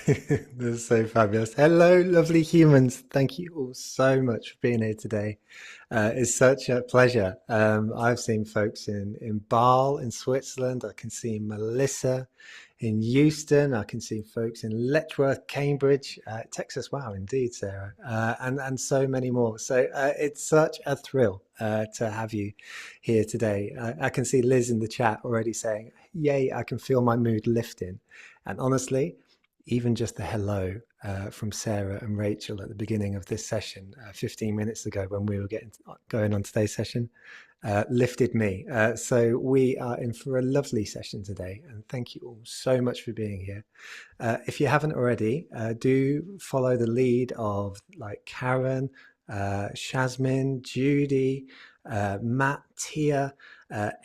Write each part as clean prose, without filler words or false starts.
That's so fabulous. Hello, lovely humans. Thank you all so much for being here today. It's such a pleasure. I've seen folks in Basel in Switzerland. I can see Melissa in Houston. I can see folks in Letchworth, Cambridge, Texas. Wow, indeed, Sarah, and so many more. So it's such a thrill to have you here today. I can see Liz in the chat already saying, "Yay! I can feel my mood lifting." And honestly, even just the hello from Sarah and Rachel at the beginning of this session, 15 minutes ago when we were going on today's session, lifted me. So we are in for a lovely session today, and thank you all so much for being here. If you haven't already, do follow the lead of like Karen, Shazmin, Judy, Matt, Tia,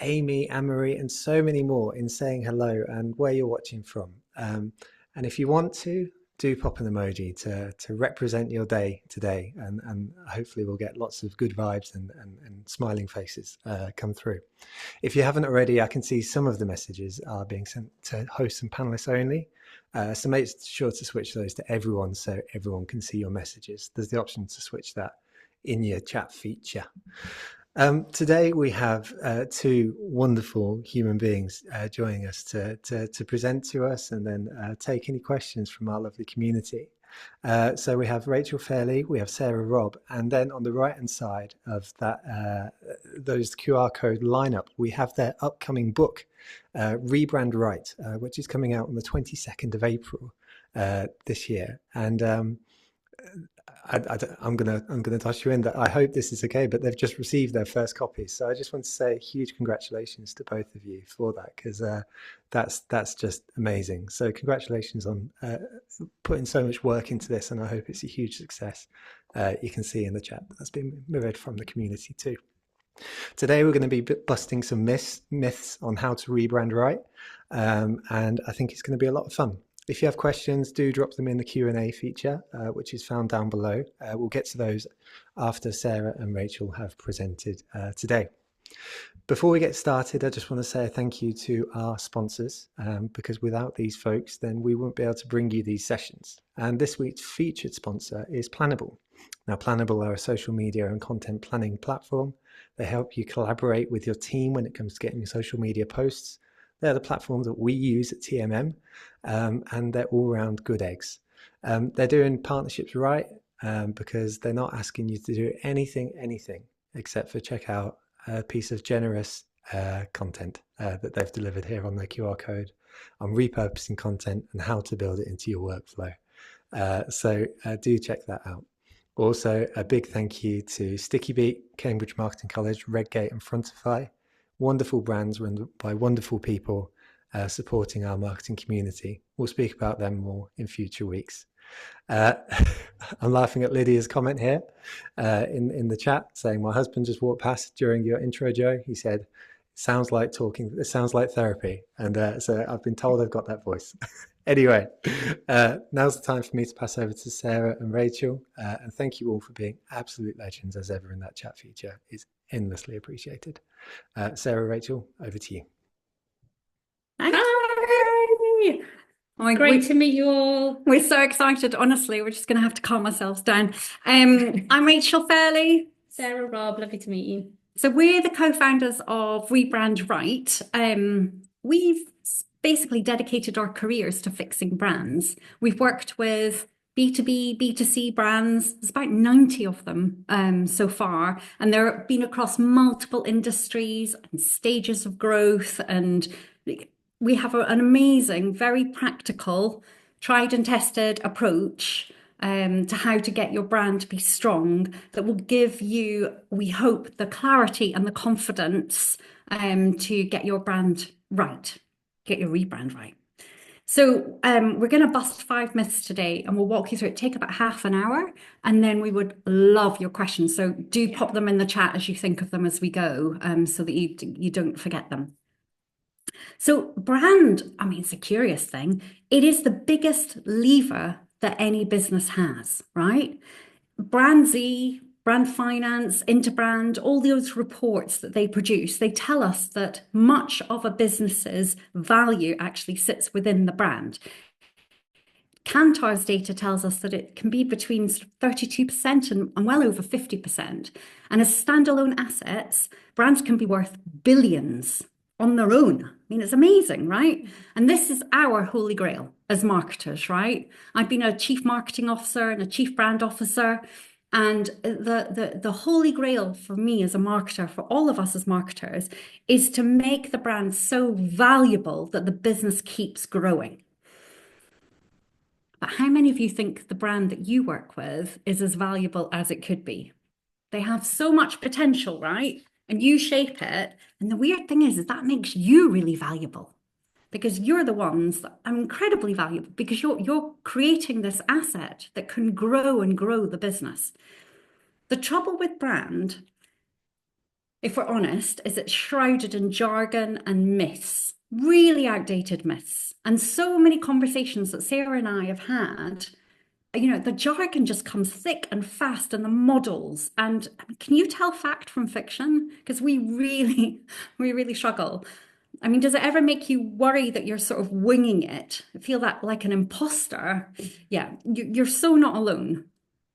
Amy, Anne-Marie, and so many more in saying hello and where you're watching from. And if you want to, do pop an emoji to represent your day today, and hopefully we'll get lots of good vibes and smiling faces come through. If you haven't already, I can see some of the messages are being sent to hosts and panelists only. So make sure to switch those to everyone so everyone can see your messages. There's the option to switch that in your chat feature. Today we have two wonderful human beings joining us to present to us and then take any questions from our lovely community. So we have Rachel Fairley, we have Sarah Robb, and then on the right-hand side of that, those QR code lineup, we have their upcoming book, Rebrand Right, which is coming out on the 22nd of April this year. And I'm gonna toss you in that I hope this is okay, but they've just received their first copy, so I just want to say a huge congratulations to both of you for that, because that's just amazing. So congratulations on putting so much work into this, and I hope it's a huge success. You can see in the chat that's been mirrored from the community too. Today we're going to be busting some myths on how to rebrand right, and I think it's going to be a lot of fun. If you have questions, do drop them in the Q&A feature, which is found down below. We'll get to those after Sarah and Rachel have presented today. Before we get started, I just want to say a thank you to our sponsors, because without these folks, then we won't be able to bring you these sessions. And this week's featured sponsor is Planable. Now, Planable are a social media and content planning platform. They help you collaborate with your team when it comes to getting your social media posts. They're the platforms that we use at TMM, and they're all around good eggs. They're doing partnerships right, because they're not asking you to do anything except for check out a piece of generous content that they've delivered here on their QR code on repurposing content and how to build it into your workflow. So do check that out. Also, a big thank you to Sticky Beat, Cambridge Marketing College, Redgate and Frontify. Wonderful brands run by wonderful people supporting our marketing community. We'll speak about them more in future weeks. I'm laughing at Lydia's comment here in the chat saying, my husband just walked past during your intro, Joe. He said, sounds like talking, it sounds like therapy. And so I've been told I've got that voice. Anyway, now's the time for me to pass over to Sarah and Rachel. And thank you all for being absolute legends as ever in that chat feature. It's endlessly appreciated. Sarah, Rachel, over to you. Hi! Oh, great to meet you all. We're so excited. Honestly, we're just going to have to calm ourselves down. I'm Rachel Fairley. Sarah Robb, lovely to meet you. So we're the co-founders of Rebrand Right. We've basically dedicated our careers to fixing brands. We've worked with B2B, B2C brands. There's about 90 of them so far, and they've been across multiple industries and stages of growth, and we have an amazing, very practical, tried and tested approach to how to get your brand to be strong that will give you, we hope, the clarity and the confidence to get your brand right, get your rebrand right. So we're going to bust 5 myths today, and we'll walk you through it. Take about half an hour, and then we would love your questions. So do pop them in the chat as you think of them as we go, so that you don't forget them. So brand, I mean, it's a curious thing. It is the biggest lever that any business has, right? Brand Z, Brand Finance, Interbrand, all those reports that they produce, they tell us that much of a business's value actually sits within the brand. Kantar's data tells us that it can be between 32% and well over 50%. And as standalone assets, brands can be worth billions on their own. I mean, it's amazing, right? And this is our holy grail as marketers, right? I've been a chief marketing officer and a chief brand officer. And the holy grail for me as a marketer, for all of us as marketers, is to make the brand so valuable that the business keeps growing. But how many of you think the brand that you work with is as valuable as it could be? They have so much potential, right? And you shape it. And the weird thing is that makes you really valuable because you're the ones that are incredibly valuable because you're creating this asset that can grow and grow the business. The trouble with brand, if we're honest, is it's shrouded in jargon and myths, really outdated myths. And so many conversations that Sarah and I have had, the jargon just comes thick and fast and the models. And can you tell fact from fiction? Because we really struggle. I mean, does it ever make you worry that you're sort of winging it? Feel that like an imposter? Yeah, you're so not alone.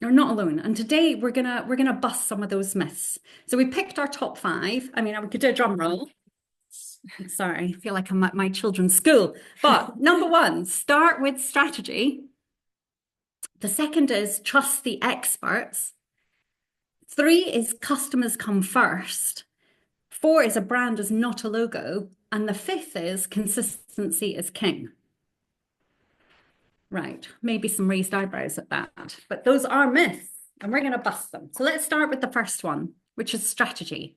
You're not alone. And today we're gonna bust some of those myths. So we picked our top 5. I mean, we could do a drum roll. Sorry, I feel like I'm at my children's school. But number 1, start with strategy. The second is trust the experts. 3 is customers come first. 4 is a brand is not a logo. And the 5th is consistency is king. Right, maybe some raised eyebrows at that. But those are myths and we're going to bust them. So let's start with the first one, which is strategy.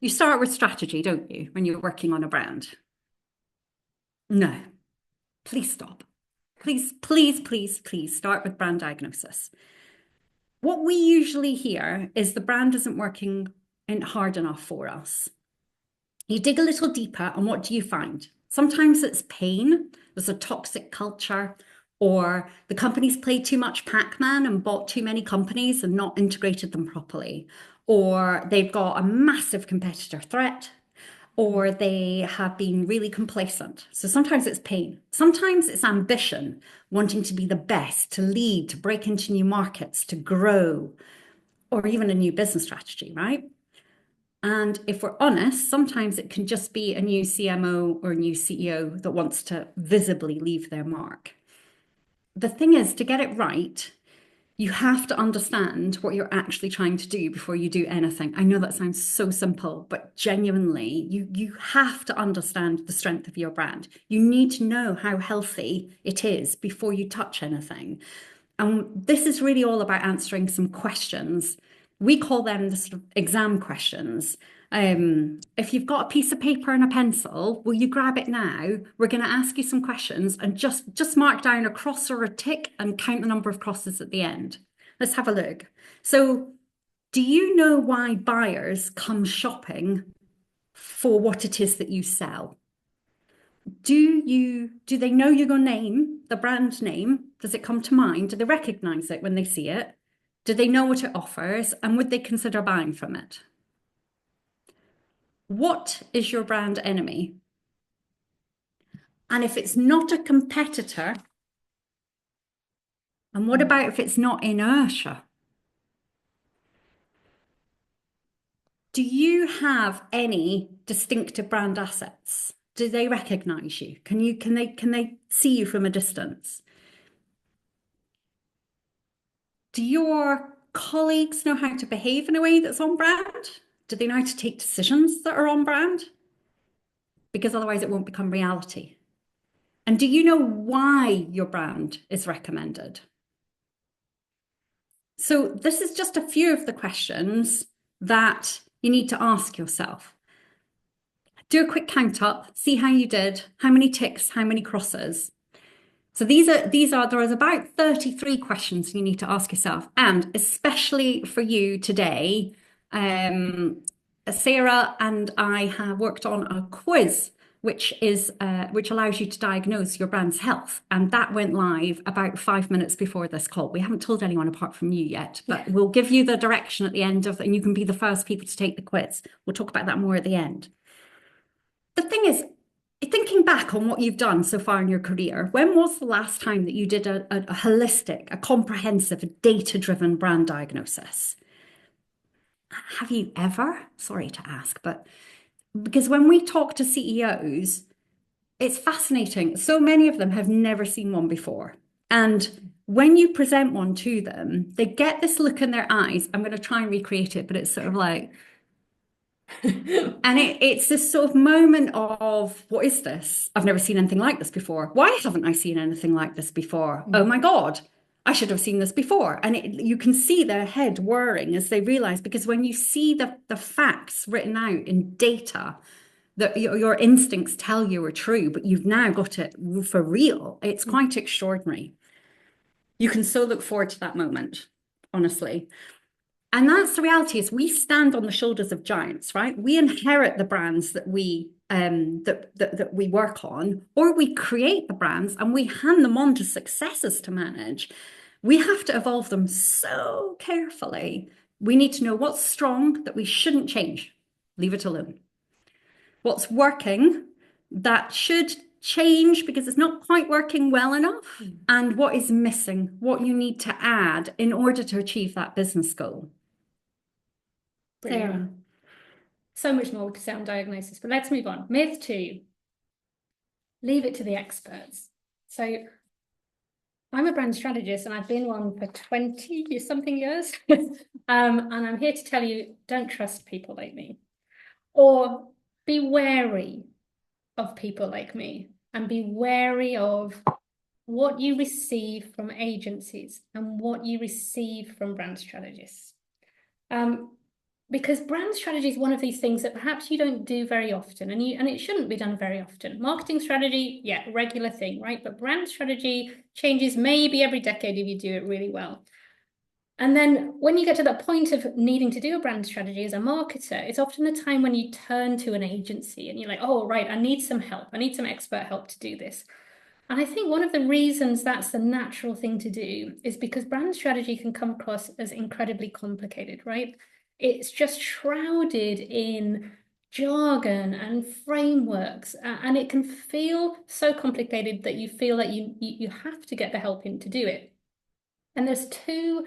You start with strategy, don't you, when you're working on a brand? No, please stop. Please start with brand diagnosis. What we usually hear is the brand isn't working hard enough for us. You dig a little deeper and what do you find? Sometimes it's pain. There's a toxic culture, or the company's played too much Pac-Man and bought too many companies and not integrated them properly, or they've got a massive competitor threat, or they have been really complacent. So sometimes it's pain. Sometimes it's ambition, wanting to be the best, to lead, to break into new markets, to grow, or even a new business strategy, right? And if we're honest, sometimes it can just be a new CMO or a new CEO that wants to visibly leave their mark. The thing is, to get it right, you have to understand what you're actually trying to do before you do anything. I know that sounds so simple, but genuinely, you have to understand the strength of your brand. You need to know how healthy it is before you touch anything. And this is really all about answering some questions. We call them the sort of exam questions. If you've got a piece of paper and a pencil, will you grab it now? We're going to ask you some questions and just mark down a cross or a tick and count the number of crosses at the end. Let's have a look. So, do you know why buyers come shopping for what it is that you sell? Do they know your name, the brand name? Does it come to mind? Do they recognize it when they see it? Do they know what it offers? And would they consider buying from it? What is your brand enemy? And if it's not a competitor, and what about if it's not inertia? Do you have any distinctive brand assets? Do they recognize you? Can they see you from a distance? Do your colleagues know how to behave in a way that's on brand? Do they know how to take decisions that are on brand? Because otherwise it won't become reality. And do you know why your brand is recommended? So this is just a few of the questions that you need to ask yourself. Do a quick count up, see how you did, how many ticks, how many crosses. So there is about 33 questions you need to ask yourself, and especially for you today, Sarah and I have worked on a quiz which allows you to diagnose your brand's health, and that went live about 5 minutes before this call. We haven't told anyone apart from you yet, but we'll give you the direction at the end and you can be the first people to take the quiz. We'll talk about that more at the end. The thing is, thinking back on what you've done so far in your career, when was the last time that you did a holistic, a comprehensive, data-driven brand diagnosis? Have you ever? Sorry to ask, but because when we talk to CEOs, it's fascinating. So many of them have never seen one before. And when you present one to them, they get this look in their eyes. I'm going to try and recreate it, but it's sort of like, and it's this sort of moment of, what is this? I've never seen anything like this before. Why haven't I seen anything like this before? Oh my God, I should have seen this before. And you can see their head whirring as they realize, because when you see the facts written out in data that your instincts tell you are true, but you've now got it for real, it's quite extraordinary. You can so look forward to that moment, honestly. And that's the reality, is we stand on the shoulders of giants, right? We inherit the brands that we that we work on, or we create the brands and we hand them on to successors to manage. We have to evolve them so carefully. We need to know what's strong that we shouldn't change. Leave it alone. What's working that should change because it's not quite working well enough, and what is missing, what you need to add in order to achieve that business goal. Sarah. So much more to say on diagnosis, but let's move on. Myth 2, leave it to the experts. So I'm a brand strategist and I've been one for 20 something years. And I'm here to tell you, don't trust people like me, or be wary of people like me, and be wary of what you receive from agencies and what you receive from brand strategists. Because brand strategy is one of these things that perhaps you don't do very often, and it shouldn't be done very often. Marketing strategy, yeah, regular thing, right? But brand strategy changes maybe every decade if you do it really well. And then when you get to that point of needing to do a brand strategy as a marketer, it's often the time when you turn to an agency and you're like, oh, right, I need some help. I need some expert help to do this. And I think one of the reasons that's the natural thing to do is because brand strategy can come across as incredibly complicated, right? It's just shrouded in jargon and frameworks, and it can feel so complicated that you feel that you have to get the help in to do it. And there's two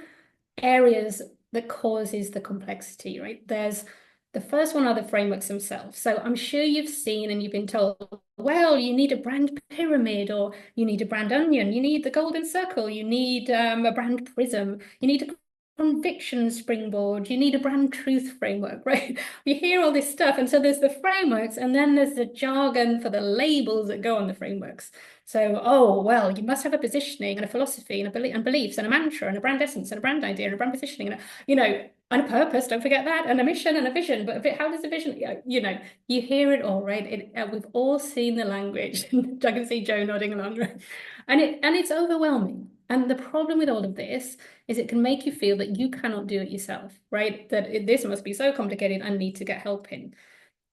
areas that causes the complexity, right? There's the first one are the frameworks themselves. So I'm sure you've seen and you've been told, well, you need a brand pyramid, or you need a brand onion, you need the golden circle, you need a brand prism, you need a conviction springboard, you need a brand truth framework, right? You hear all this stuff, and so there's the frameworks, and then there's the jargon for the labels that go on the frameworks. So, oh, well, you must have a positioning and a philosophy and beliefs and a mantra and a brand essence and a brand idea and a brand positioning and and a purpose, don't forget that, and a mission and a vision. But how does the vision, you hear it all, right? We've all seen the language. I can see Joe nodding along, right? And it's overwhelming. And the problem with all of this is it can make you feel that you cannot do it yourself, right? That this must be so complicated, I need to get help in.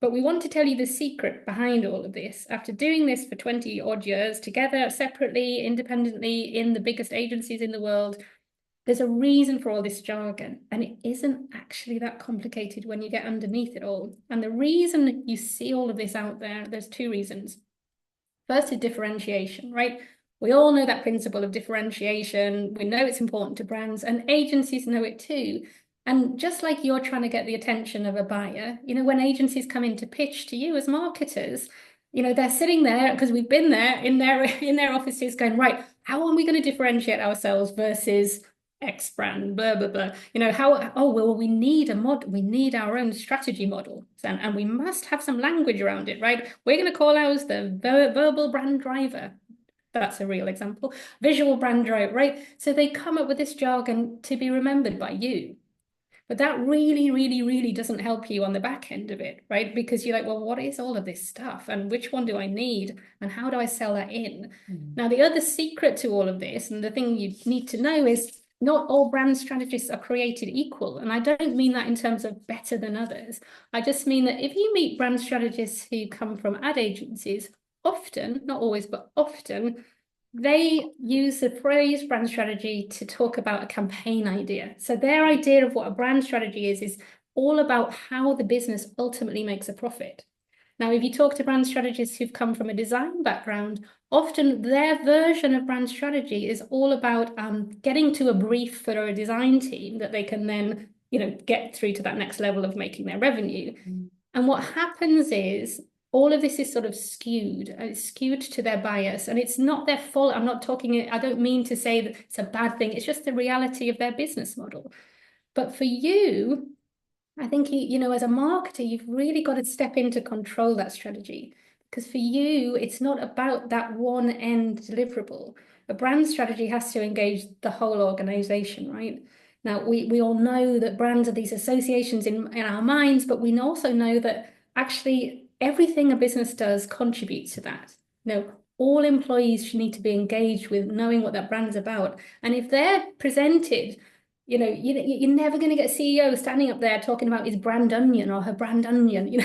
But we want to tell you the secret behind all of this. After doing this for 20 odd years, together, separately, independently, in the biggest agencies in the world, there's a reason for all this jargon, and it isn't actually that complicated when you get underneath it all. And the reason you see all of this out there, there's two reasons. First is differentiation, right? We all know that principle of differentiation. We know it's important to brands, and agencies know it too. And just like you're trying to get the attention of a buyer, when agencies come in to pitch to you as marketers, they're sitting there, because we've been there in their offices going, right, how are we going to differentiate ourselves versus X brand, blah, blah, blah. We need a model, we need our own strategy model, and we must have some language around it, right? We're going to call ours the verbal brand driver. That's a real example. Visual brand driver, right? So they come up with this jargon to be remembered by you. But that really, really, really doesn't help you on the back end of it, right? Because you're like, well, what is all of this stuff? And which one do I need? And how do I sell that in? Now, the other secret to all of this, and the thing you need to know, is not all brand strategists are created equal. And I don't mean that in terms of better than others. I just mean that if you meet brand strategists who come from ad agencies, often, not always, but often, they use the phrase brand strategy to talk about a campaign idea. So their idea of what a brand strategy is all about how the business ultimately makes a profit. Now, if you talk to brand strategists who've come from a design background, often their version of brand strategy is all about getting to a brief for a design team that they can then, get through to that next level of making their revenue. And what happens is all of this is sort of skewed. It's skewed to their bias, and it's not their fault. I don't mean to say that it's a bad thing. It's just the reality of their business model. But for you, I think, as a marketer, you've really got to step in to control that strategy. Because for you, it's not about that one end deliverable. A brand strategy has to engage the whole organization, right? Now, we all know that brands are these associations in our minds, but we also know that actually everything a business does contributes to that. All employees should need to be engaged with knowing what that brand's about. And if they're presented, you're never going to get a CEO standing up there talking about his brand onion or her brand onion.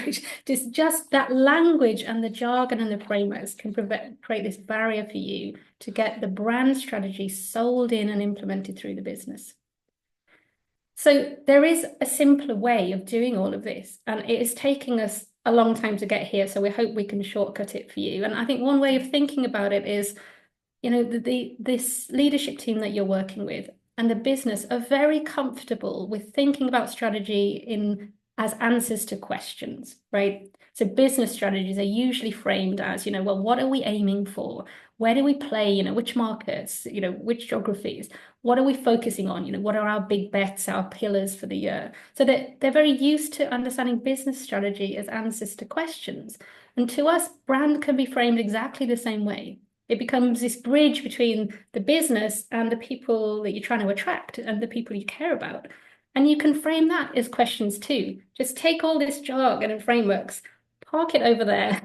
Just that language and the jargon and the frameworks can create this barrier for you to get the brand strategy sold in and implemented through the business. So there is a simpler way of doing all of this, and it is taking us a long time to get here. So we hope we can shortcut it for you. And I think one way of thinking about it is, this leadership team that you're working with and the business are very comfortable with thinking about strategy as answers to questions, right? So business strategies are usually framed as, well, what are we aiming for? Where do we play? Which markets? Which geographies? What are we focusing on? What are our big bets, our pillars for the year? So that they're very used to understanding business strategy as answers to questions. And to us, brand can be framed exactly the same way. It becomes this bridge between the business and the people that you're trying to attract and the people you care about. And you can frame that as questions too. Just take all this jargon and frameworks, park it over there,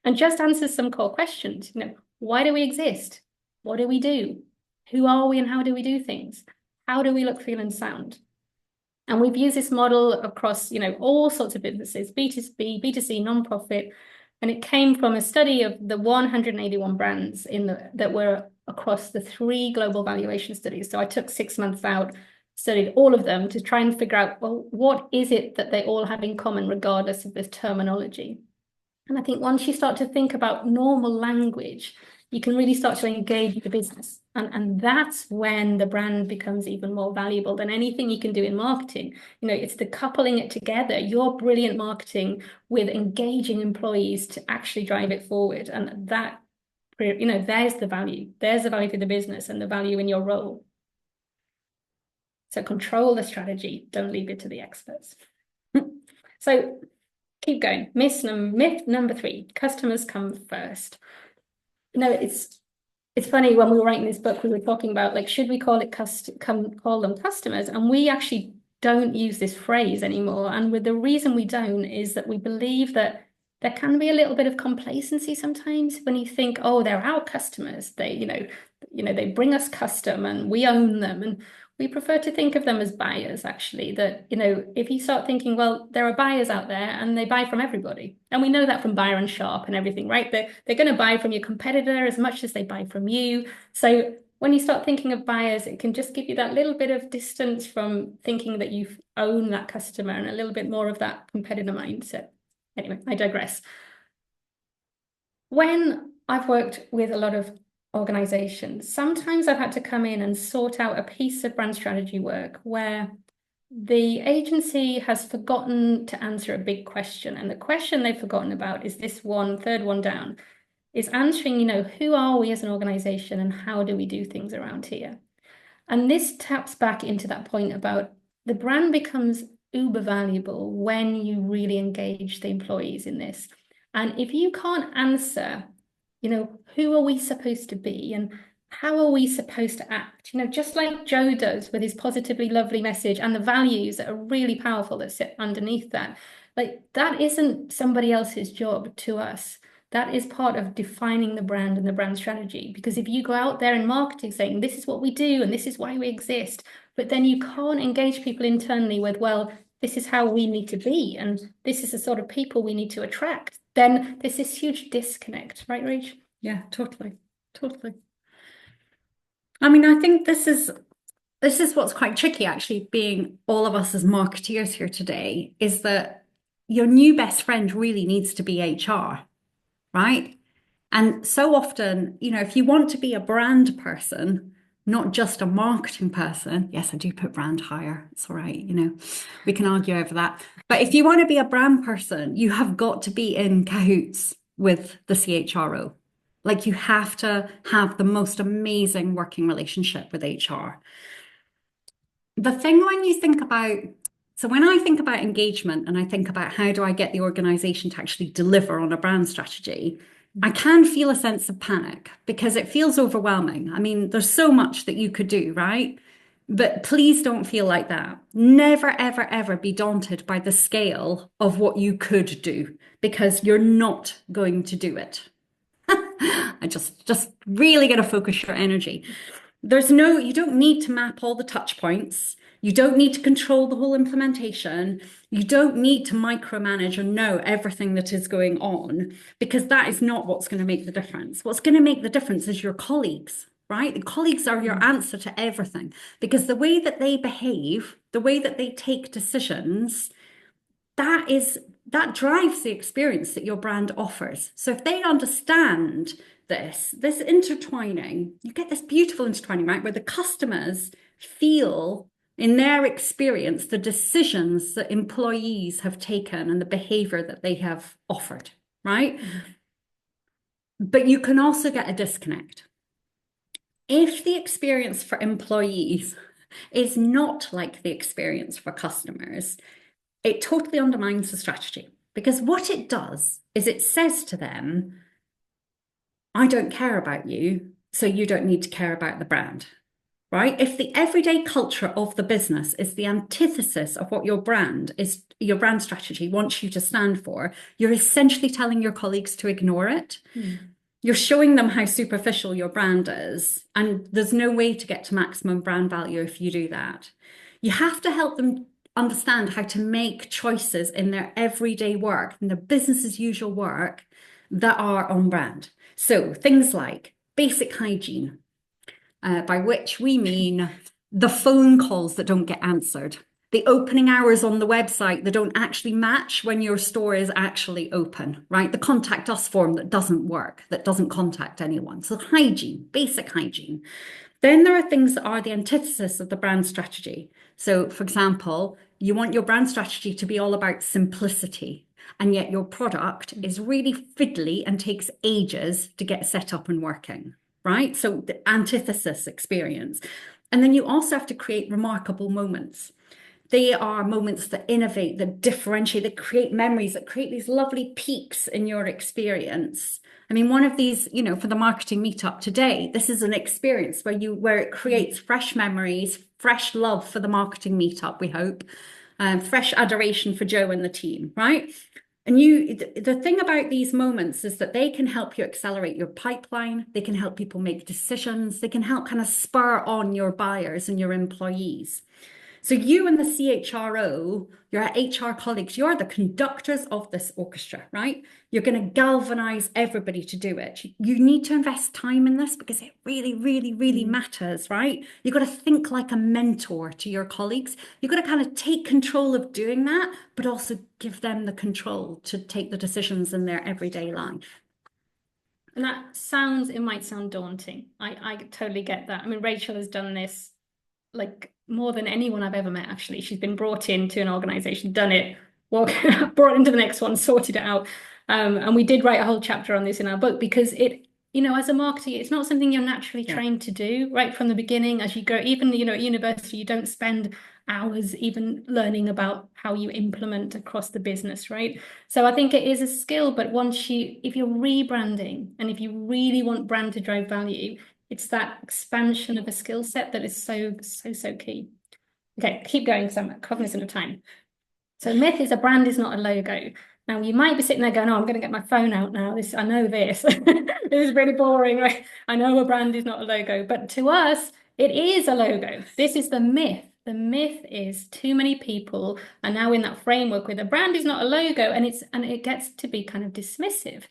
and just answer some core questions. Why do we exist? What do we do? Who are we and how do we do things? How do we look, feel, and sound? And we've used this model across, all sorts of businesses, B2B, B2C, nonprofit. And it came from a study of the 181 brands that were across the 3 global valuation studies. So I took 6 months out, studied all of them to try and figure out, well, what is it that they all have in common regardless of this terminology? And I think once you start to think about normal language, you can really start to engage the business. And that's when the brand becomes even more valuable than anything you can do in marketing. It's the coupling it together, your brilliant marketing with engaging employees to actually drive it forward. And that, there's the value. There's the value for the business and the value in your role. So control the strategy. Don't leave it to the experts. So keep going. Myth number 3, customers come first. It's funny, when we were writing this book, we were talking about, should we call them customers? And we actually don't use this phrase anymore. And the reason we don't is that we believe that there can be a little bit of complacency sometimes when you think, oh, they're our customers. They, they bring us custom and we own them. And we prefer to think of them as buyers, actually, that, if you start thinking, well, there are buyers out there and they buy from everybody. And we know that from Byron Sharp and everything, right? They're going to buy from your competitor as much as they buy from you. So when you start thinking of buyers, it can just give you that little bit of distance from thinking that you own that customer and a little bit more of that competitor mindset. Anyway, I digress. When I've worked with a lot of organizations, sometimes I've had to come in and sort out a piece of brand strategy work where the agency has forgotten to answer a big question. And the question they've forgotten about is this one, third one down, is answering, who are we as an organization and how do we do things around here? And this taps back into that point about the brand becomes uber valuable when you really engage the employees in this. And if you can't answer, who are we supposed to be and how are we supposed to act? Just like Joe does with his positively lovely message and the values that are really powerful that sit underneath that. That isn't somebody else's job to us. That is part of defining the brand and the brand strategy. Because if you go out there in marketing saying, this is what we do and this is why we exist, but then you can't engage people internally with, well, this is how we need to be and this is the sort of people we need to attract, then there's this huge disconnect, right, Rach? Yeah, totally. I mean, I think this is what's quite tricky, actually, being all of us as marketeers here today, is that your new best friend really needs to be HR, right? And so often, if you want to be a brand person, not just a marketing person, yes, I do put brand higher. It's all right, we can argue over that. But if you want to be a brand person, you have got to be in cahoots with the CHRO. Like you have to have the most amazing working relationship with HR. The thing when you think about, so when I think about engagement and I think about how do I get the organization to actually deliver on a brand strategy, I can feel a sense of panic because it feels overwhelming. I mean, there's so much that you could do, right? But please don't feel like that. Never, ever, ever be daunted by the scale of what you could do because you're not going to do it. I just really got to focus your energy. You don't need to map all the touch points. You don't need to control the whole implementation. You don't need to micromanage and know everything that is going on because that is not what's going to make the difference. What's going to make the difference is your colleagues, right? The colleagues are your answer to everything because the way that they behave, the way that they take decisions, that drives the experience that your brand offers. So if they understand this intertwining, you get this beautiful intertwining, right? Where the customers feel in their experience the decisions that employees have taken and the behavior that they have offered, right? But you can also get a disconnect. If the experience for employees is not like the experience for customers, it totally undermines the strategy because what it does is it says to them, I don't care about you, so you don't need to care about the brand, right? If the everyday culture of the business is the antithesis of what your brand strategy wants you to stand for, you're essentially telling your colleagues to ignore it. You're showing them how superficial your brand is, and there's no way to get to maximum brand value if you do that. You have to help them understand how to make choices in their everyday work, in their business as usual work that are on brand. So things like basic hygiene, by which we mean the phone calls that don't get answered, the opening hours on the website that don't actually match when your store is actually open, right? The contact us form that doesn't work, that doesn't contact anyone. So hygiene, basic hygiene. Then there are things that are the antithesis of the brand strategy. So, for example, you want your brand strategy to be all about simplicity, and yet your product is really fiddly and takes ages to get set up and working, right? So the antithesis experience. And then you also have to create remarkable moments. They are moments that innovate, that differentiate, that create memories, that create these lovely peaks in your experience. I mean, one of these, for the marketing meetup today, this is an experience where it creates fresh memories, fresh love for the marketing meetup, we hope, fresh adoration for Joe and the team, right? And the thing about these moments is that they can help you accelerate your pipeline. They can help people make decisions. They can help kind of spur on your buyers and your employees. So you and the CHRO, your HR colleagues, you're the conductors of this orchestra, right? You're going to galvanize everybody to do it. You need to invest time in this because it really, really, really matters, right? You've got to think like a mentor to your colleagues. You've got to kind of take control of doing that, but also give them the control to take the decisions in their everyday life. And it might sound daunting. I totally get that. I mean, Rachel has done this like more than anyone I've ever met, actually. She's been brought into an organization, done it, brought into the next one, sorted it out. And we did write a whole chapter on this in our book because as a marketer, it's not something you're naturally trained to do right from the beginning. As you go, even, at university, you don't spend hours even learning about how you implement across the business, right? So I think it is a skill, but if you're rebranding and if you really want brand to drive value, it's that expansion of a skill set that is so, so, so key. Okay, keep going because I'm cognizant of time. So myth is a brand is not a logo. Now you might be sitting there going, oh, I'm going to get my phone out now. I know this. This is really boring, right? I know a brand is not a logo, but to us, it is a logo. This is the myth. The myth is too many people are now in that framework where the brand is not a logo, and it gets to be kind of dismissive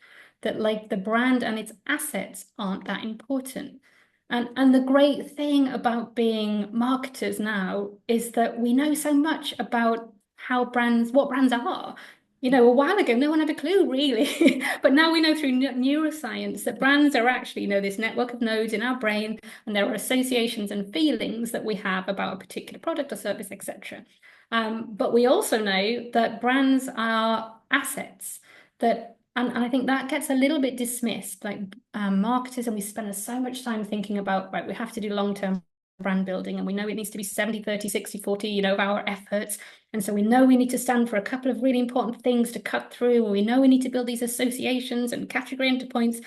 that like the brand and its assets aren't that important. And the great thing about being marketers now is that we know so much about what brands are. you know, a while ago, no one had a clue really. But now we know through neuroscience that brands are actually, you know, this network of nodes in our brain, and there are associations and feelings that we have about a particular product or service, etc. But we also know that brands are assets that, and I think that gets a little bit dismissed, like marketers, and we spend so much time thinking about, right, we have to do long-term brand building, and we know it needs to be 70, 30, 60, 40, you know, of our efforts. And so we know we need to stand for a couple of really important things to cut through, and we know we need to build these associations and category entry points.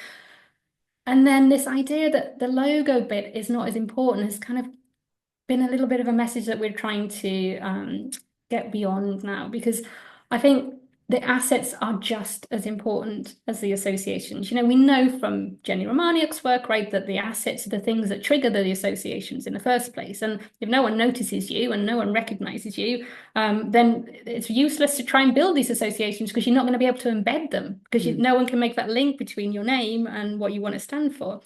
And then this idea that the logo bit is not as important has kind of been a little bit of a message that we're trying to get beyond now, because I think the assets are just as important as the associations. You know, we know from Jenny Romaniuk's work, right, that the assets are the things that trigger the associations in the first place. And if no one notices you and no one recognizes you, then it's useless to try and build these associations, because you're not going to be able to embed them, because no one can make that link between your name and what you want to stand for.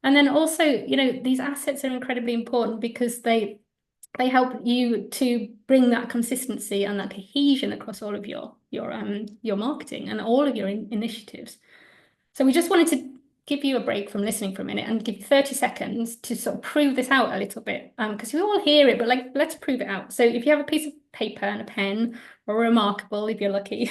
And then also, you know, these assets are incredibly important because they help you to bring that consistency and that cohesion across all of your marketing and all of your initiatives. So we just wanted to give you a break from listening for a minute and give you 30 seconds to sort of prove this out a little bit, because we all hear it, but like, let's prove it out. So if you have a piece of paper and a pen, or a Remarkable if you're lucky,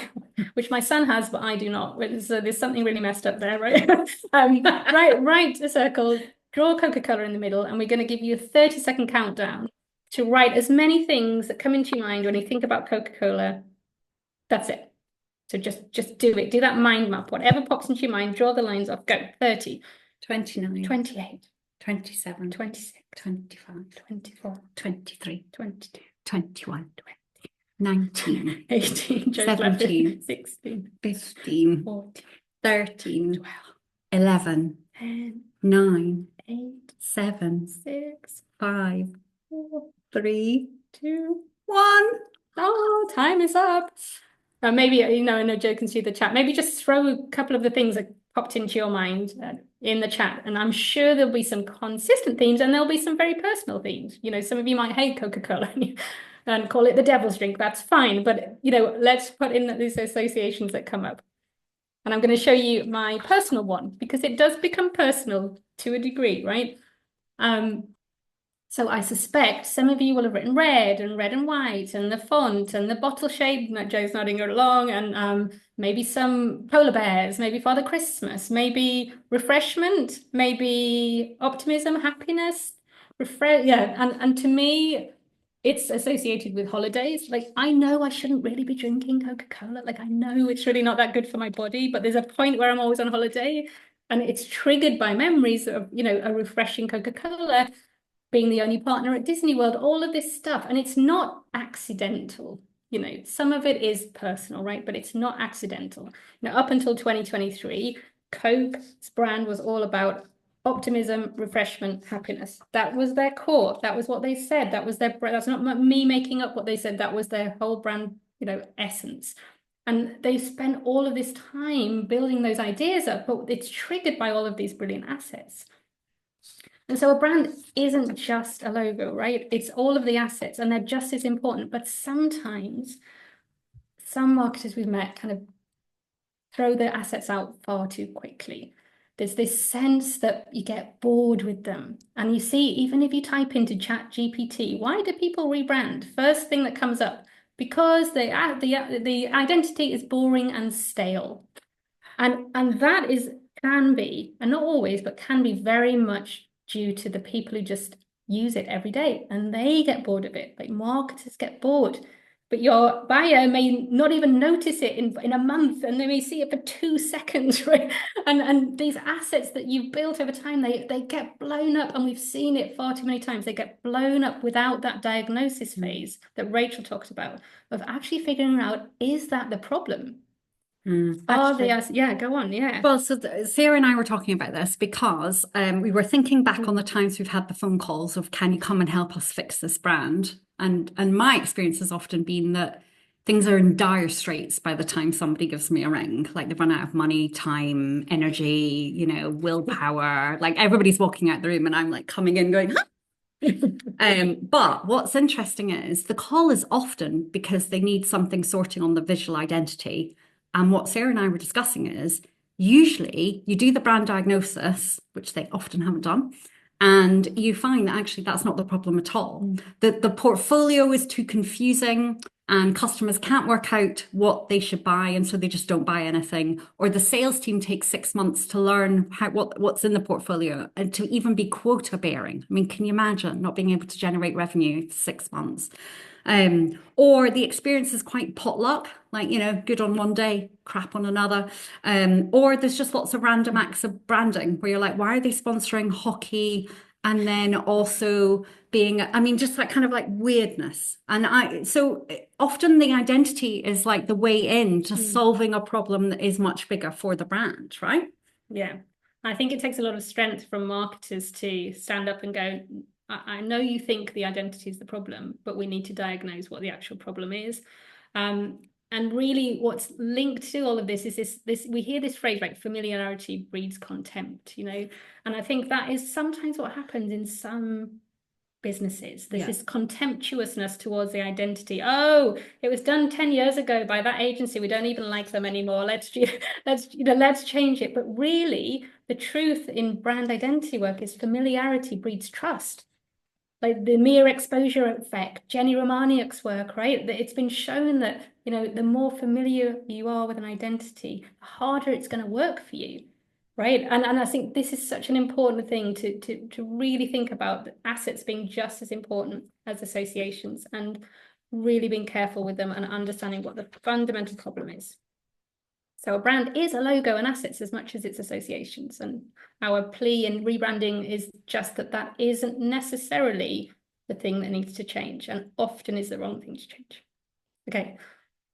which my son has, but I do not. So there's something really messed up there, right? Write a circle, draw Coca-Cola in the middle, and we're going to give you a 30-second countdown to write as many things that come into your mind when you think about Coca-Cola. That's it. So just do it. Do that mind map. Whatever pops into your mind, draw the lines off. Go. 30. 29. 28. 27. 26. 25. 24. 23. 22. 21. 19. 18. 17. 16. 15. 14. 13. 12. 11. 10. 9. 8. 7. 6. 5. 4. 3. 2. 1. Oh, time is up. Maybe, you know, no joke into the chat. Maybe just throw a couple of the things that popped into your mind in the chat. And I'm sure there'll be some consistent themes, and there'll be some very personal themes. You know, some of you might hate Coca-Cola and call it the devil's drink. That's fine. But, you know, let's put in these associations that come up. And I'm going to show you my personal one, because it does become personal to a degree, right? So I suspect some of you will have written red and white, and the font and the bottle shape. Joe's nodding along, and maybe some polar bears, maybe Father Christmas, maybe refreshment, maybe optimism, happiness, and to me, it's associated with holidays. Like, I know I shouldn't really be drinking Coca-Cola. Like, I know it's really not that good for my body, but there's a point where I'm always on holiday, and it's triggered by memories of, you know, a refreshing Coca-Cola, being the only partner at Disney World, all of this stuff. And it's not accidental. You know, some of it is personal, right? But it's not accidental. Now, up until 2023, Coke's brand was all about optimism, refreshment, happiness. That was their core. That was what they said. That was their brand. That's not me making up what they said. That was their whole brand, you know, essence. And they spent all of this time building those ideas up, but it's triggered by all of these brilliant assets. And so a brand isn't just a logo, right? It's all of the assets, and they're just as important. But sometimes some marketers we've met kind of throw their assets out far too quickly. There's this sense that you get bored with them. And you see, even if you type into ChatGPT, why do people rebrand? First thing that comes up, because the identity is boring and stale. And that can be, and not always, but can be very much due to the people who just use it every day, and they get bored of it. Like, marketers get bored, but your buyer may not even notice it in a month, and they may see it for 2 seconds, right? And these assets that you've built over time, they get blown up, and we've seen it far too many times. They get blown up without that diagnosis phase that Rachel talked about, of actually figuring out, is that the problem? Yeah, go on. Yeah. Well, so Sarah and I were talking about this because we were thinking back on the times we've had the phone calls of, can you come and help us fix this brand? And my experience has often been that things are in dire straits by the time somebody gives me a ring. Like, they've run out of money, time, energy, you know, willpower. Like, everybody's walking out the room, and I'm like coming in going, huh? But what's interesting is the call is often because they need something sorting on the visual identity. And what Sarah and I were discussing is usually you do the brand diagnosis, which they often haven't done, and you find that actually that's not the problem at all. The portfolio is too confusing and customers can't work out what they should buy, and so they just don't buy anything. Or the sales team takes 6 months to learn what's in the portfolio and to even be quota bearing. I mean, can you imagine not being able to generate revenue for 6 months? Or the experience is quite potluck, like, good on one day, crap on another. Or there's just lots of random acts of branding where you're like, why are they sponsoring hockey? And then also just that kind of like weirdness. So often the identity is like the way in to solving a problem that is much bigger for the brand, right? Yeah. I think it takes a lot of strength from marketers to stand up and go, I know you think the identity is the problem, but we need to diagnose what the actual problem is. And really what's linked to all of this is this we hear this phrase, like familiarity breeds contempt, and I think that is sometimes what happens in some businesses. There's this contemptuousness towards the identity. Oh, it was done 10 years ago by that agency. We don't even like them anymore. Let's change it. But really, the truth in brand identity work is familiarity breeds trust. Like the mere exposure effect, Jenny Romaniuk's work, right? It's been shown that, the more familiar you are with an identity, the harder it's going to work for you, right? And I think this is such an important thing to really think about, assets being just as important as associations, and really being careful with them and understanding what the fundamental problem is. So a brand is a logo and assets as much as it's associations. And our plea in rebranding is just that isn't necessarily the thing that needs to change, and often is the wrong thing to change. Okay.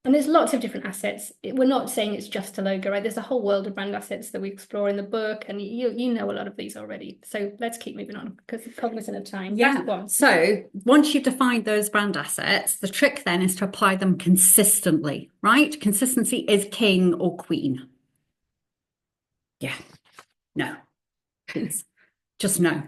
And there's lots of different assets. We're not saying it's just a logo, right? There's a whole world of brand assets that we explore in the book, and you know a lot of these already. So let's keep moving on because we're cognizant of time. Yeah. So once you've defined those brand assets, the trick then is to apply them consistently, right? Consistency is king or queen. Yeah. No. Please. Just no.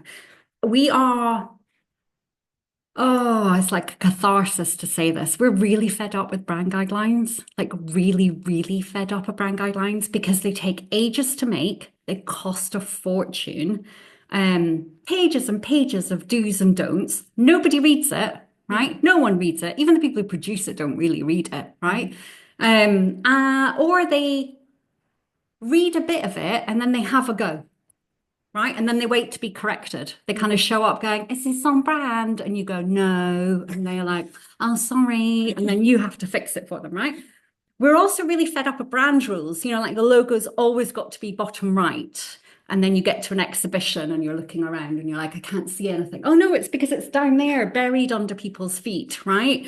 It's like a catharsis to say this. We're really fed up with brand guidelines, like really, really fed up with brand guidelines because they take ages to make, they cost a fortune, pages and pages of do's and don'ts. Nobody reads it, right? No one reads it. Even the people who produce it don't really read it, right? Or they read a bit of it and then they have a go. Right. And then they wait to be corrected. They kind of show up going, is this on brand? And you go, no. And they're like, oh, sorry. And then you have to fix it for them. Right. We're also really fed up with brand rules. Like the logo's always got to be bottom right. And then you get to an exhibition and you're looking around and you're like, I can't see anything. Oh, no, it's because it's down there, buried under people's feet. Right.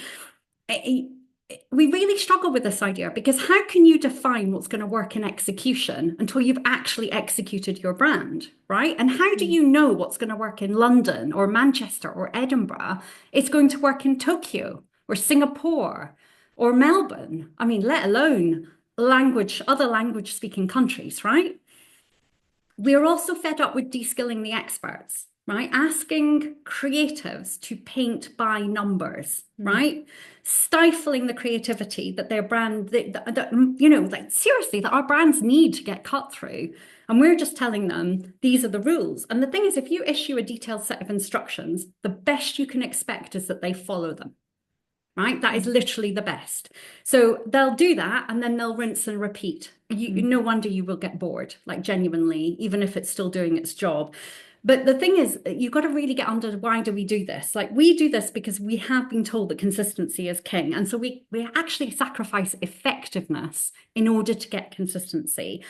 We really struggle with this idea because how can you define what's going to work in execution until you've actually executed your brand, right? And how do you know what's going to work in London or Manchester or Edinburgh? It's going to work in Tokyo or Singapore or Melbourne. I mean, let alone other language speaking countries, right? We're also fed up with de-skilling the experts, right? Asking creatives to paint by numbers, right? Stifling the creativity that their brand, like seriously, that our brands need to get cut through. And we're just telling them, these are the rules. And the thing is, if you issue a detailed set of instructions, the best you can expect is that they follow them, right? That is literally the best. So they'll do that and then they'll rinse and repeat. No wonder you will get bored, like genuinely, even if it's still doing its job. But the thing is, you've got to really get under why do we do this? Like we do this because we have been told that consistency is king. And so we actually sacrifice effectiveness in order to get consistency.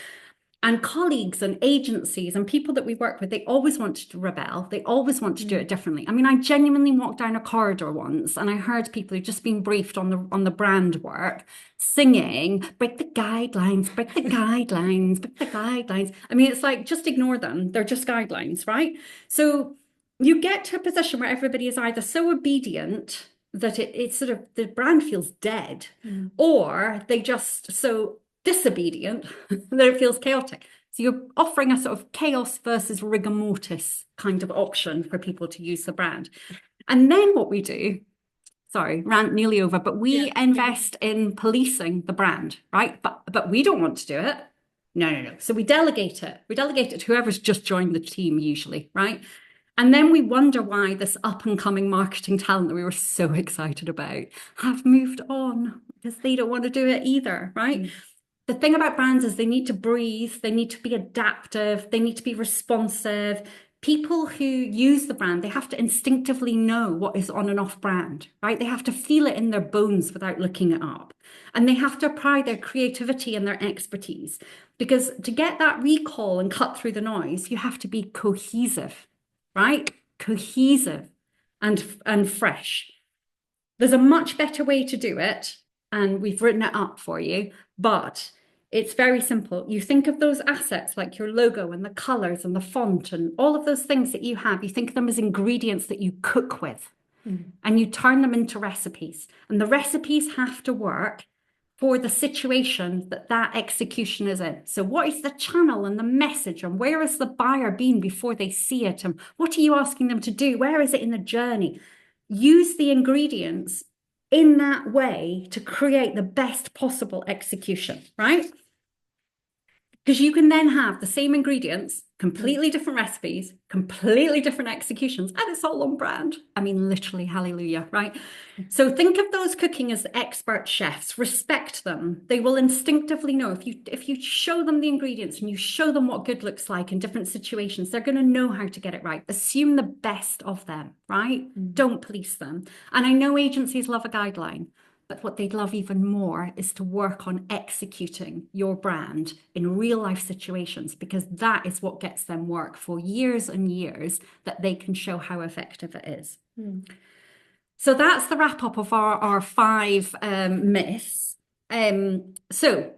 And colleagues and agencies and people that we work with, they always want to rebel. They always want to do it differently. I mean, I genuinely walked down a corridor once and I heard people who'd just been briefed on the brand work singing, break the guidelines, break the guidelines, break the guidelines. I mean, it's like, just ignore them. They're just guidelines, right? So you get to a position where everybody is either so obedient that it's sort of, the brand feels dead, or they just so disobedient that it feels chaotic. So you're offering a sort of chaos versus rigor mortis kind of option for people to use the brand. And then what we do, sorry, rant nearly over, but we invest in policing the brand, right? But we don't want to do it. No. So we delegate it. We delegate it to whoever's just joined the team usually, right? And then we wonder why this up and coming marketing talent that we were so excited about have moved on because they don't want to do it either, right? The thing about brands is they need to breathe, they need to be adaptive, they need to be responsive. People who use the brand, they have to instinctively know what is on and off brand, right? They have to feel it in their bones without looking it up. And they have to apply their creativity and their expertise. Because to get that recall and cut through the noise, you have to be cohesive, right? Cohesive and fresh. There's a much better way to do it, and we've written it up for you, but it's very simple. You think of those assets like your logo and the colors and the font and all of those things that you have, you think of them as ingredients that you cook with, and you turn them into recipes. And the recipes have to work for the situation that that execution is in. So what is the channel and the message, and where has the buyer been before they see it, and what are you asking them to do? Where is it in the journey? Use the ingredients in that way to create the best possible execution, right? Because you can then have the same ingredients, completely different recipes, completely different executions, and it's all on brand. I mean, literally, hallelujah, right? So think of those cooking as expert chefs. Respect them. They will instinctively know. If you show them the ingredients and you show them what good looks like in different situations, they're going to know how to get it right. Assume the best of them, right? Don't police them. And I know agencies love a guideline, but what they'd love even more is to work on executing your brand in real life situations, because that is what gets them work for years and years that they can show how effective it is. So that's the wrap up of our 5 myths. So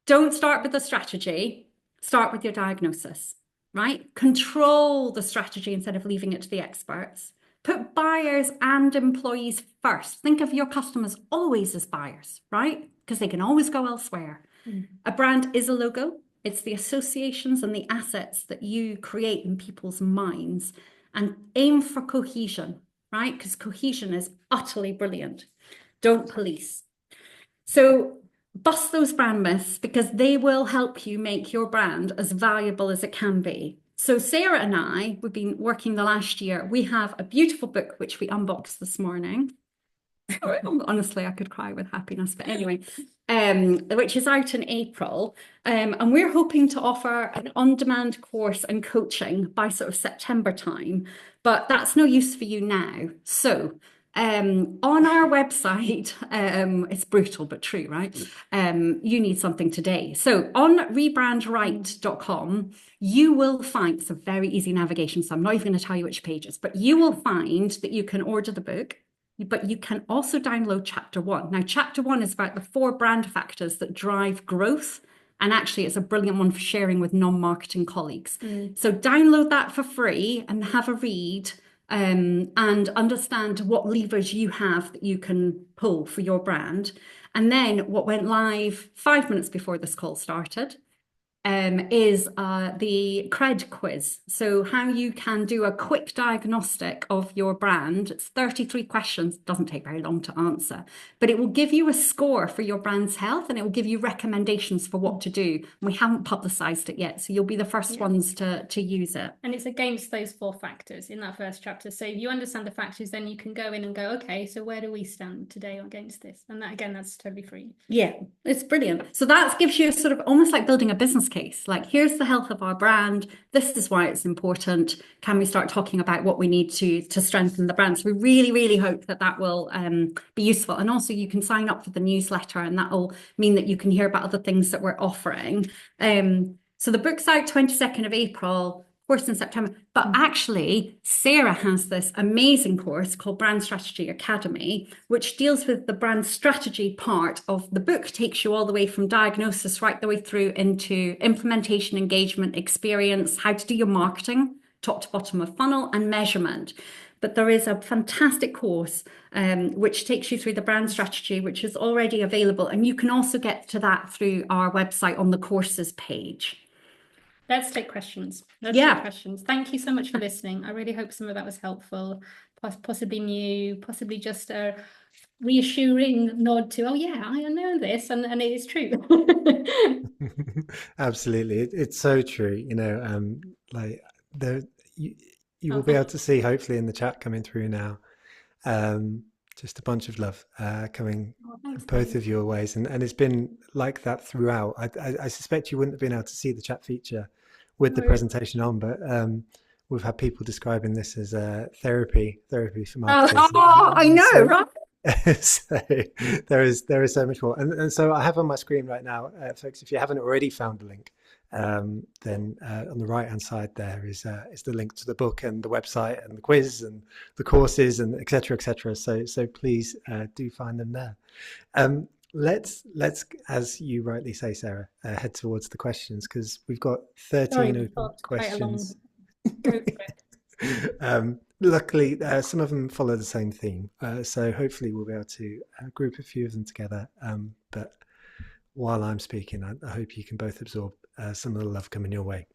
don't start with the strategy, start with your diagnosis, right? Control the strategy instead of leaving it to the experts. Put buyers and employees first. Think of your customers always as buyers, right? Because they can always go elsewhere. A brand is a logo. It's the associations and the assets that you create in people's minds. And aim for cohesion, right? Because cohesion is utterly brilliant. Don't police. So bust those brand myths, because they will help you make your brand as valuable as it can be. So Sarah and I, we've been working the last year. We have a beautiful book, which we unboxed this morning. Honestly, I could cry with happiness, but anyway, which is out in April. And we're hoping to offer an on-demand course and coaching by sort of September time, but that's no use for you now. So on our website, it's brutal but true, right? You need something today. So on rebrandright.com, you will find, it's a very easy navigation, so I'm not even going to tell you which pages, but you will find that you can order the book, but you can also download chapter 1. Now, chapter 1 is about the 4 brand factors that drive growth. And actually, it's a brilliant one for sharing with non-marketing colleagues. So download that for free and have a read. And understand what levers you have that you can pull for your brand. And then what went live 5 minutes before this call started is the cred quiz. So how you can do a quick diagnostic of your brand. It's 33 questions, doesn't take very long to answer, but it will give you a score for your brand's health, and it will give you recommendations for what to do. We haven't publicized it yet, so you'll be the first ones to use it. And it's against those 4 factors in that first chapter. So if you understand the factors, then you can go in and go, okay, so where do we stand today against this? And that, again, that's totally free. Yeah, it's brilliant. So that gives you sort of almost like building a business case. Like, here's the health of our brand. This is why it's important. Can we start talking about what we need to strengthen the brand? So we really, really hope that that will be useful. And also you can sign up for the newsletter, and that will mean that you can hear about other things that we're offering. So the book's out 22nd of April. Course in September, but actually Sarah has this amazing course called Brand Strategy Academy, which deals with the brand strategy part of the book. Takes you all the way from diagnosis right the way through into implementation, engagement, experience, how to do your marketing, top to bottom of funnel, and measurement. But there is a fantastic course which takes you through the brand strategy, which is already available, and you can also get to that through our website on the courses page. Let's take questions. Let's Yeah. take questions. Thank you so much for listening. I really hope some of that was helpful, possibly new, possibly just a reassuring nod to, oh yeah, I know this, and it is true. Absolutely, it's so true. You know, like the you Oh, will be able thank to see hopefully in the chat coming through now. Just a bunch of love coming you. Oh, thanks, both Dave. of your ways, and it's been like that throughout. I suspect you wouldn't have been able to see the chat feature with the Oh, really? presentation on, but we've had people describing this as therapy for Oh, marketers. Oh, I know, So, right? so there is so much more, and so I have on my screen right now, folks. If you haven't already found the link, then on the right hand side there is the link to the book and the website and the quiz and the courses and etc. etc. So please do find them there. Let's as you rightly say, Sarah, head towards the questions, because we've got 13 sorry, open got quite a long questions. go for it. Luckily, some of them follow the same theme, so hopefully we'll be able to group a few of them together. But while I'm speaking, I hope you can both absorb some of the love coming your way.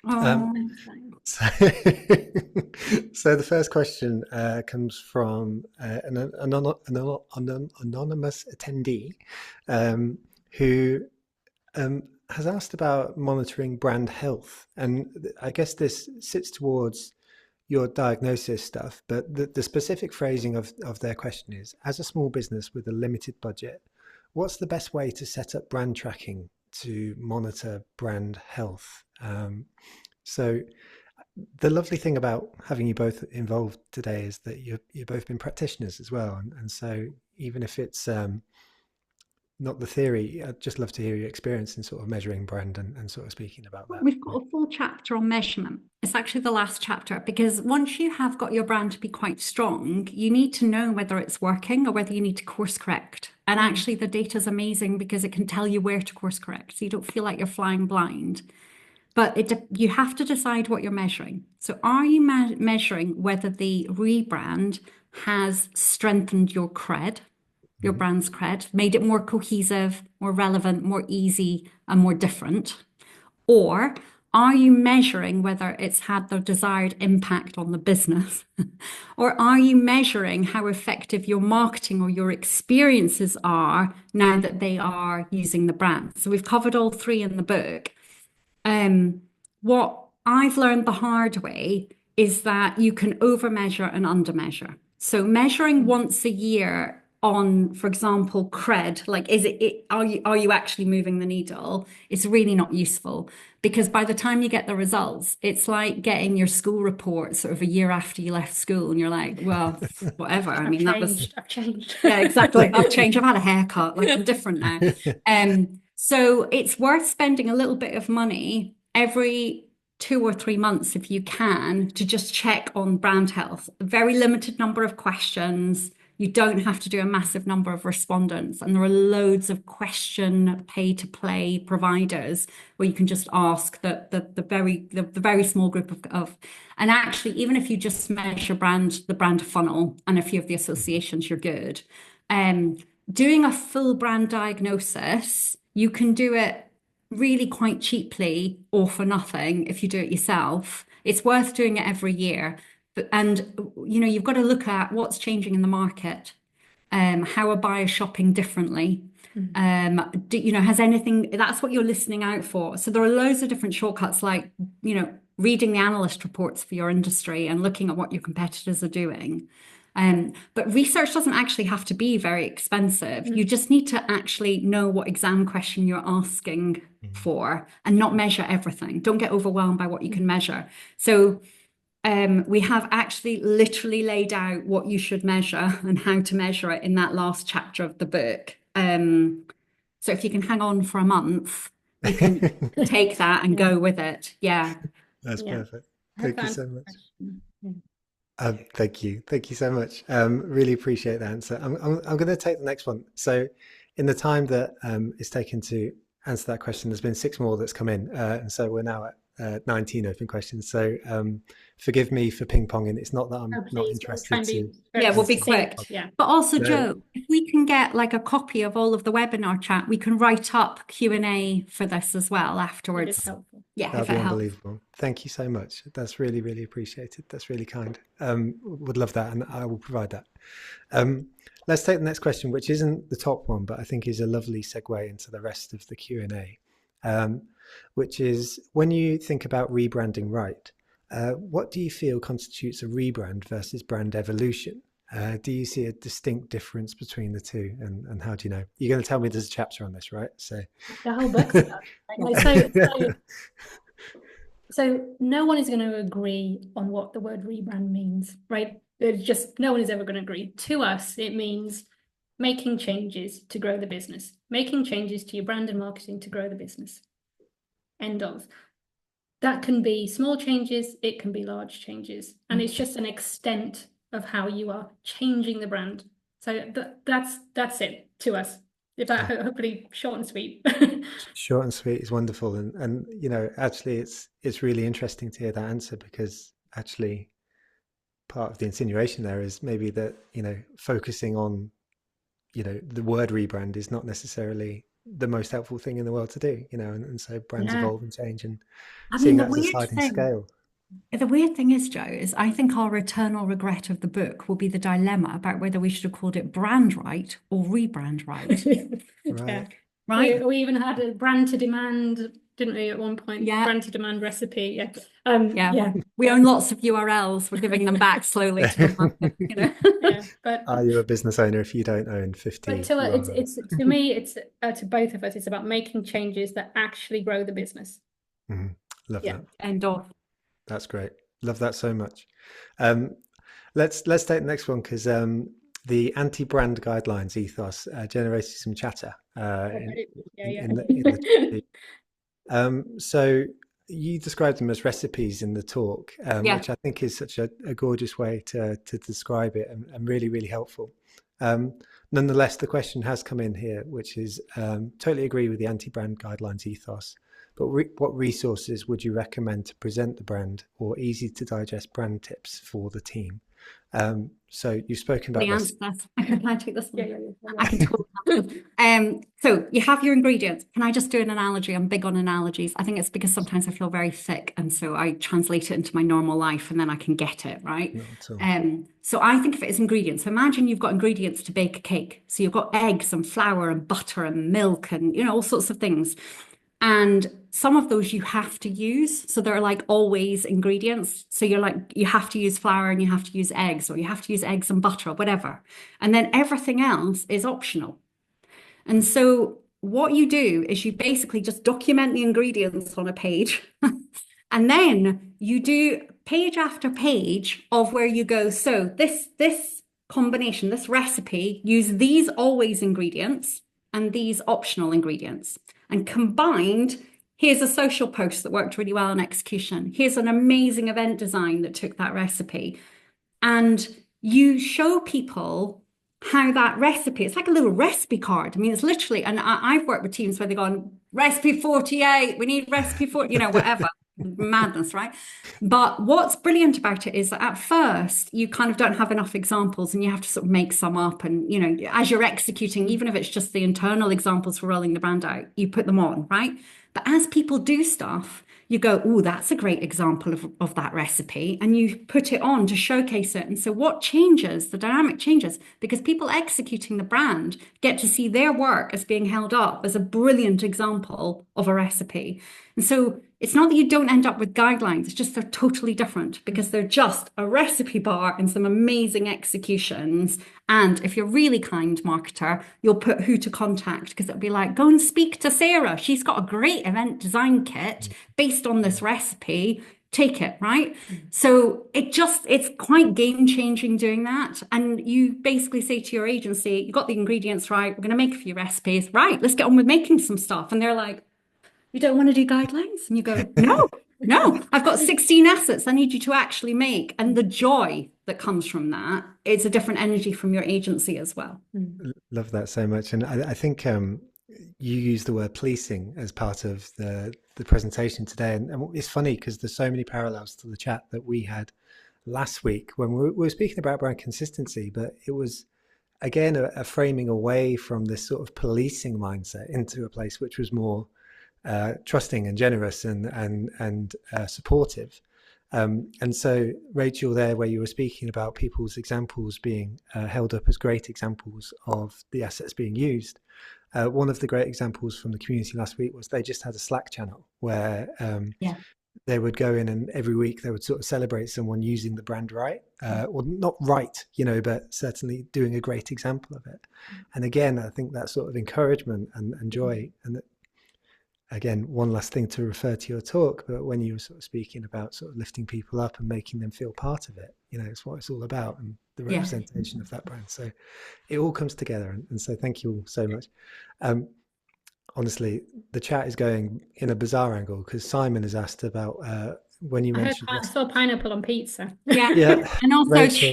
Oh, So, so the first question comes from an anonymous attendee who has asked about monitoring brand health, and I guess this sits towards your diagnosis stuff, but the specific phrasing of their question is, as a small business with a limited budget, what's the best way to set up brand tracking to monitor brand health? So the lovely thing about having you both involved today is that you've both been practitioners as well, and so even if it's not the theory, I'd just love to hear your experience in sort of measuring brand and sort of speaking about that. we've got a full chapter on measurement. It's actually the last chapter, because once you have got your brand to be quite strong, you need to know whether it's working or whether you need to course correct. And actually the data is amazing because it can tell you where to course correct, so you don't feel like you're flying blind. But you have to decide what you're measuring. So are you measuring whether the rebrand has strengthened your cred, your brand's cred, made it more cohesive, more relevant, more easy, and more different? Or are you measuring whether it's had the desired impact on the business? Or are you measuring how effective your marketing or your experiences are now that they are using the brand? So we've covered all three in the book. What I've learned the hard way is that you can overmeasure and undermeasure. So measuring once a year on, for example, cred, like are you actually moving the needle? It's really not useful, because by the time you get the results, it's like getting your school report sort of a year after you left school, and you're like, well, whatever. I mean, I've changed. yeah, exactly. I've changed. I've had a haircut. Like, I'm different now. So it's worth spending a little bit of money every 2 or 3 months, if you can, to just check on brand health. A very limited number of questions. You don't have to do a massive number of respondents, and there are loads of question pay-to-play providers where you can just ask the very small group of, and actually, even if you just measure the brand funnel and a few of the associations, you're good. Doing a full brand diagnosis, you can do it really quite cheaply or for nothing if you do it yourself. It's worth doing it every year. And you've got to look at what's changing in the market. How are buyers shopping differently? Has anything, that's what you're listening out for. So there are loads of different shortcuts, like, reading the analyst reports for your industry and looking at what your competitors are doing. But research doesn't actually have to be very expensive. You just need to actually know what exam question you're asking for and not measure everything. Don't get overwhelmed by what you can measure. So we have actually literally laid out what you should measure and how to measure it in that last chapter of the book. So if you can hang on for a month, you can take that and go with it. Yeah. That's Yeah. perfect. Thank you so much. Yeah. Thank you so much. Really appreciate the answer. I'm going to take the next one. So, in the time that it's taken to answer that question, there's been 6 more that's come in, and so we're now at 19 open questions. So, forgive me for ping ponging. It's not that I'm not interested to. Yeah, we'll be quick. Yeah. But also, No. Joe, if we can get like a copy of all of the webinar chat, we can write up Q&A for this as well It is afterwards. helpful. Yeah, That'd if be it helps. unbelievable. Thank you so much. That's really, really appreciated. That's really kind. Would love that, and I will provide that. Um, let's take the next question, which isn't the top one, but I think is a lovely segue into the rest of the Q&A, which is when you think about rebranding right, what do you feel constitutes a rebrand versus brand evolution? Do you see a distinct difference between the two, and how do you know? You're going to tell me there's a chapter on this, right? So The whole book's about it. So no one is going to agree on what the word rebrand means, right? It's just no one is ever going to agree. To us, it means making changes to grow the business, making changes to your brand and marketing to grow the business. End of. That can be small changes, it can be large changes, and it's just an extent of how you are changing the brand. So that's it to us. If that hopefully short and sweet. short and sweet is wonderful, and you know, actually, it's really interesting to hear that answer, because actually, part of the insinuation there is maybe that, you know, focusing on, you know, the word rebrand is not necessarily the most helpful thing in the world to do, you know, and so brands Yeah. evolve and change, and I mean, seeing that as a sliding scale. the weird thing is, Joe, is I think our eternal regret of the book will be the dilemma about whether we should have called it brand right or rebrand right. Right. Yeah. Right? We even had a brand to demand, didn't we, at one point? Yeah. Brand to demand recipe. Yeah. Yeah. Yeah. We own lots of URLs. We're giving them back slowly to the market, you know. Yeah. But Are you a business owner if you don't own 50 to URLs? it's to me, it's to both of us, it's about making changes that actually grow the business. Love Yeah. that. End of. That's great. Love that so much. Let's take the next one, because the anti-brand guidelines ethos generated some chatter in the so you described them as recipes in the talk, Yeah. which I think is such a gorgeous way to describe it, and really, really helpful. Nonetheless, the question has come in here, which is totally agree with the anti-brand guidelines ethos, but what resources would you recommend to present the brand or easy to digest brand tips for the team? So you've spoken about Answer that. Can I take this one? Yeah. I can totally. So you have your ingredients. Can I just do an analogy? I'm big on analogies. I think it's because sometimes I feel very thick, and so I translate it into my normal life, and then I can get it, right? Not at all. So I think of it as ingredients. So imagine you've got ingredients to bake a cake. So you've got eggs and flour and butter and milk and, you know, all sorts of things. And some of those you have to use. So they're like always ingredients. So you're like, you have to use flour and you have to use eggs, or you have to use eggs and butter or whatever. And then everything else is optional. And so what you do is you basically just document the ingredients on a page. And then you do page after page of where you go, so this combination, this recipe, use these always ingredients and these optional ingredients. And combined, here's a social post that worked really well in execution. Here's an amazing event design that took that recipe. And you show people how that recipe, it's like a little recipe card. I mean, it's literally, and I've worked with teams where they've gone, recipe 48, we need recipe 40, you know, whatever. Madness, right? But what's brilliant about it is that at first you kind of don't have enough examples and you have to sort of make some up, and you know, as you're executing, even if it's just the internal examples for rolling the brand out, you put them on, right? But as people do stuff, you go, oh, that's a great example of that recipe, and you put it on to showcase it. And so what changes, the dynamic changes, because people executing the brand get to see their work as being held up as a brilliant example of a recipe. And so it's not that you don't end up with guidelines, it's just they're totally different, because they're just a recipe bar and some amazing executions. And if you're really kind marketer, you'll put who to contact, because it'll be like, go and speak to Sarah. She's got a great event design kit based on this recipe. Take it, right? So it's quite game changing doing that. And you basically say to your agency, you got the ingredients right, we're going to make a few recipes, right? Let's get on with making some stuff. And they're like, you don't want to do guidelines? And you go, no, I've got 16 assets I need you to actually make. And the joy that comes from that is a different energy from your agency as well. Love that so much. And I think you use the word policing as part of the presentation today. And it's funny because there's so many parallels to the chat that we had last week when we were speaking about brand consistency, but it was, again, a framing away from this sort of policing mindset into a place which was more trusting and generous and supportive. And so, Rachel, there where you were speaking about people's examples being held up as great examples of the assets being used, one of the great examples from the community last week was they just had a Slack channel where they would go in, and every week they would sort of celebrate someone using the brand right, or not right, but certainly doing a great example of it. And again, I think that sort of encouragement and joy. And again, one last thing to refer to your talk, but when you were sort of speaking about sort of lifting people up and making them feel part of it, it's what it's all about, and the representation of that brand. So it all comes together. And so thank you all so much. Honestly, the chat is going in a bizarre angle because Simon has asked about when you mentioned. I saw pineapple on pizza. Yeah. And also Rachel.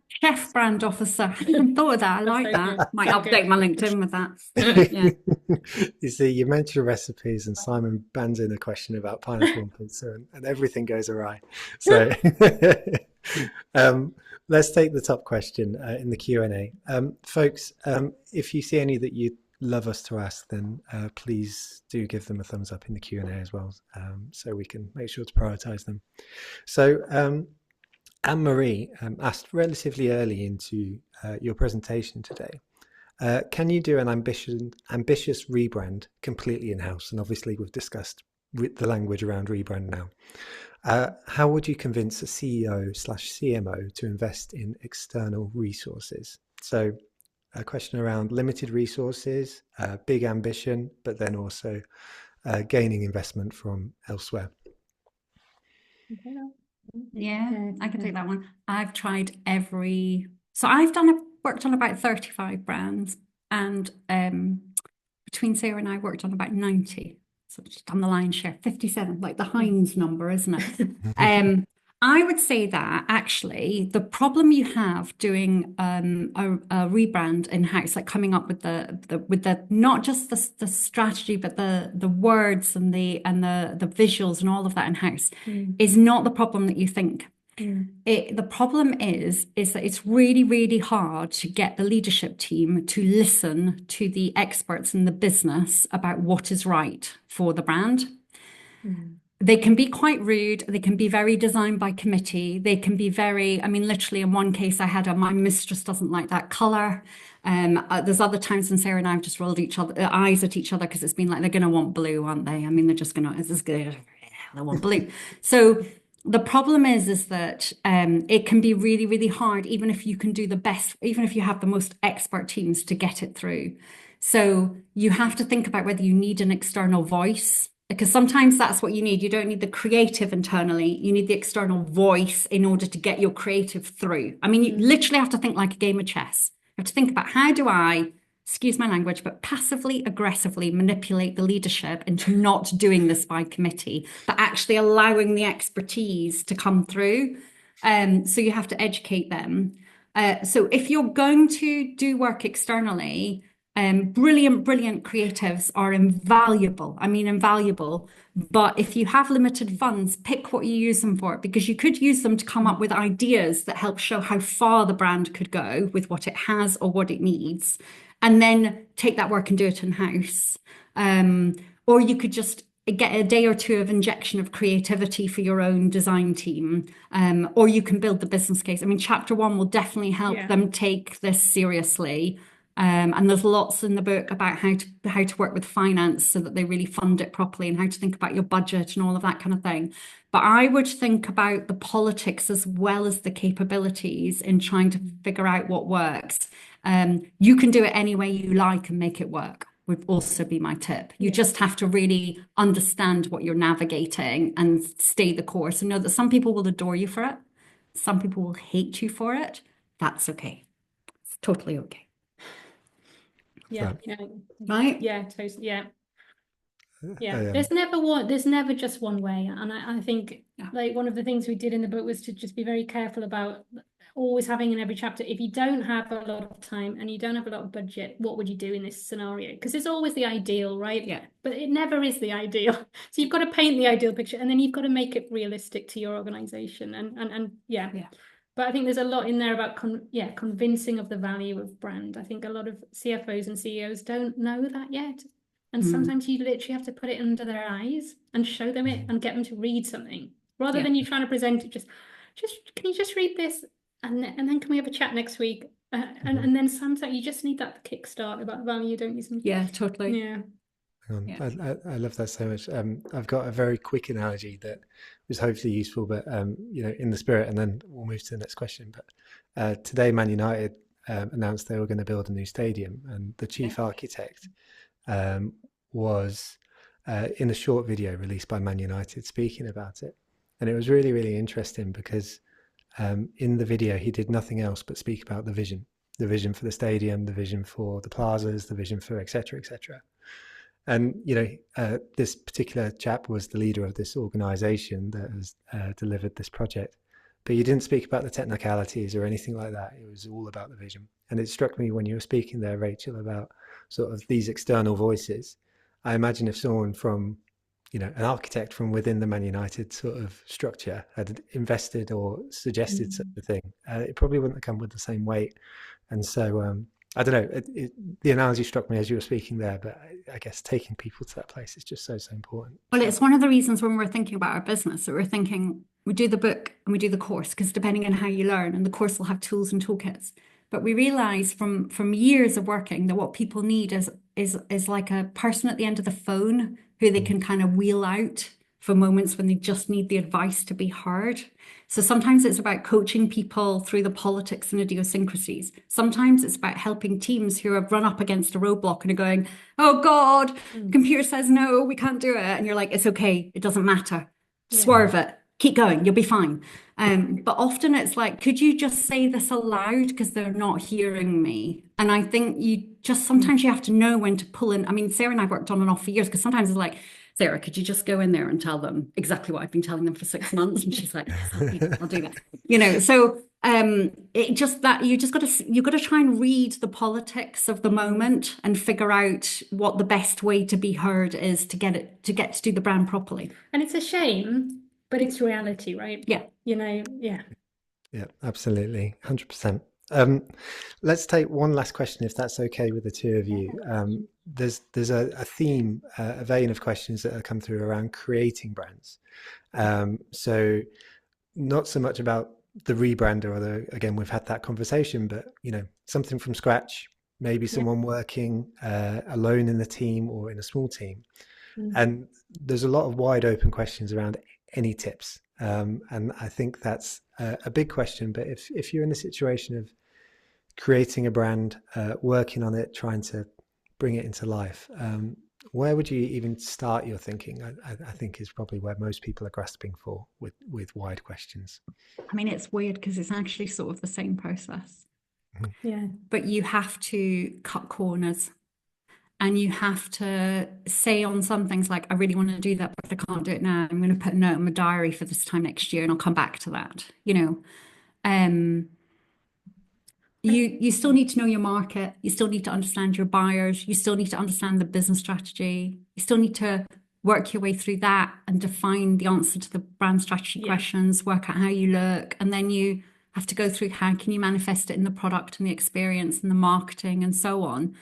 chef brand officer. I hadn't thought of that. I like that. Good. Might update my LinkedIn with that. You see, you mentioned recipes, and Simon bands in a question about pineapple on pizza, and everything goes awry. So let's take the top question in the Q&A. Folks, if you see any that you'd love us to ask, then please do give them a thumbs up in the Q&A as well, so we can make sure to prioritize them. So Anne-Marie asked relatively early into your presentation today, can you do an ambitious rebrand completely in-house? And obviously we've discussed the language around rebrand now. How would you convince a CEO/CMO to invest in external resources? So a question around limited resources, big ambition, but then also gaining investment from elsewhere. Yeah, I can take that one. I've tried so I've worked on about 35 brands, and between Sarah and I worked on about 90. So just on the lion's share, 57, like the Heinz number, isn't it? I would say that actually the problem you have doing a rebrand in-house, like coming up with the not just the strategy, but the words and the visuals and all of that in-house is not the problem that you think. The problem is that it's really, really hard to get the leadership team to listen to the experts in the business about what is right for the brand. They can be quite rude. They can be very designed by committee. They can be very, literally in one case I had my mistress doesn't like that color. There's other times when Sarah and I have just rolled eyes at each other because it's been like, they're going to want blue, aren't they? They're just going to, they want blue. So the problem is that it can be really, really hard, even if you can do the best, even if you have the most expert teams to get it through. So you have to think about whether you need an external voice, because sometimes that's what you need. You don't need the creative internally. You need the external voice in order to get your creative through. You literally have to think like a game of chess. You have to think about, how do I, excuse my language, but passively aggressively manipulate the leadership into not doing this by committee, but actually allowing the expertise to come through. So you have to educate them. So if you're going to do work externally, brilliant creatives are invaluable. Invaluable. But if you have limited funds, pick what you use them for, because you could use them to come up with ideas that help show how far the brand could go with what it has or what it needs, and then take that work and do it in-house. Or you could just get a day or two of injection of creativity for your own design team, or you can build the business case. Chapter 1 will definitely help them take this seriously. And there's lots in the book about how to work with finance so that they really fund it properly, and how to think about your budget and all of that kind of thing. But I would think about the politics as well as the capabilities in trying to figure out what works. You can do it any way you like and make it work, would also be my tip. You just have to really understand what you're navigating and stay the course, and know that some people will adore you for it. Some people will hate you for it. That's okay. It's totally okay. Yeah. Right? Yeah, totally. Yeah. There's never just one way. And I think like one of the things we did in the book was to just be very careful about always having in every chapter, if you don't have a lot of time and you don't have a lot of budget, what would you do in this scenario? Because it's always the ideal, right? Yeah. But it never is the ideal. So you've got to paint the ideal picture, and then you've got to make it realistic to your organization. And yeah. But I think there's a lot in there about convincing of the value of brand. I think a lot of CFOs and CEOs don't know that yet. And sometimes you literally have to put it under their eyes and show them it and get them to read something, rather than you trying to present it. Just can you just read this, and then can we have a chat next week? And then sometimes you just need that kickstart about value, don't you? Yeah, totally. Yeah. I love that so much. I've got a very quick analogy that was hopefully useful, but in the spirit, and then we'll move to the next question. But today, Man United announced they were going to build a new stadium, and the chief architect was in a short video released by Man United speaking about it, and it was really, really interesting because in the video he did nothing else but speak about the vision for the stadium, the vision for the plazas, the vision for etc., etc. And this particular chap was the leader of this organization that has delivered this project, but you didn't speak about the technicalities or anything like that. It was all about the vision. And it struck me when you were speaking there, Rachel, about sort of these external voices. I imagine if someone from an architect from within the Man United sort of structure had invested or suggested such a thing, it probably wouldn't have come with the same weight. And so I don't know, the analogy struck me as you were speaking there, but I guess taking people to that place is just so important. Well, it's one of the reasons when we're thinking about our business that we're thinking we do the book and we do the course, because depending on how you learn, and the course will have tools and toolkits. But we realize from years of working that what people need is like a person at the end of the phone who they can kind of wheel out for moments when they just need the advice to be heard. So sometimes it's about coaching people through the politics and idiosyncrasies. Sometimes it's about helping teams who have run up against a roadblock and are going, oh God, computer says no, we can't do it. And you're like, it's okay, it doesn't matter. Swerve it, keep going, you'll be fine. But often it's like, could you just say this aloud because they're not hearing me? And I think sometimes you have to know when to pull in. I mean, Sarah and I worked on and off for years, because sometimes it's like, Sarah, could you just go in there and tell them exactly what I've been telling them for 6 months? And she's like, I'll do that. So you've got to try and read the politics of the moment and figure out what the best way to be heard is to get to do the brand properly. And it's a shame, but it's reality, right? Yeah. Yeah, absolutely. 100%. Let's take one last question, if that's okay with the two of you. There's a theme, a vein of questions that have come through around creating brands. So not so much about the rebrander, again, we've had that conversation, but something from scratch, maybe someone working alone in the team or in a small team. And there's a lot of wide open questions around any tips. And I think that's a big question, but if you're in a situation of creating a brand, working on it, trying to bring it into life, where would you even start your thinking? I think is probably where most people are grasping for with wide questions. I mean, it's weird because it's actually sort of the same process. Yeah. But you have to cut corners, and you have to say on some things like, I really want to do that, but I can't do it now. I'm going to put a note in my diary for this time next year and I'll come back to that. You still need to know your market. You still need to understand your buyers. You still need to understand the business strategy. You still need to work your way through that and define the answer to the brand strategy questions, work out how you look. And then you have to go through how can you manifest it in the product and the experience and the marketing and so on.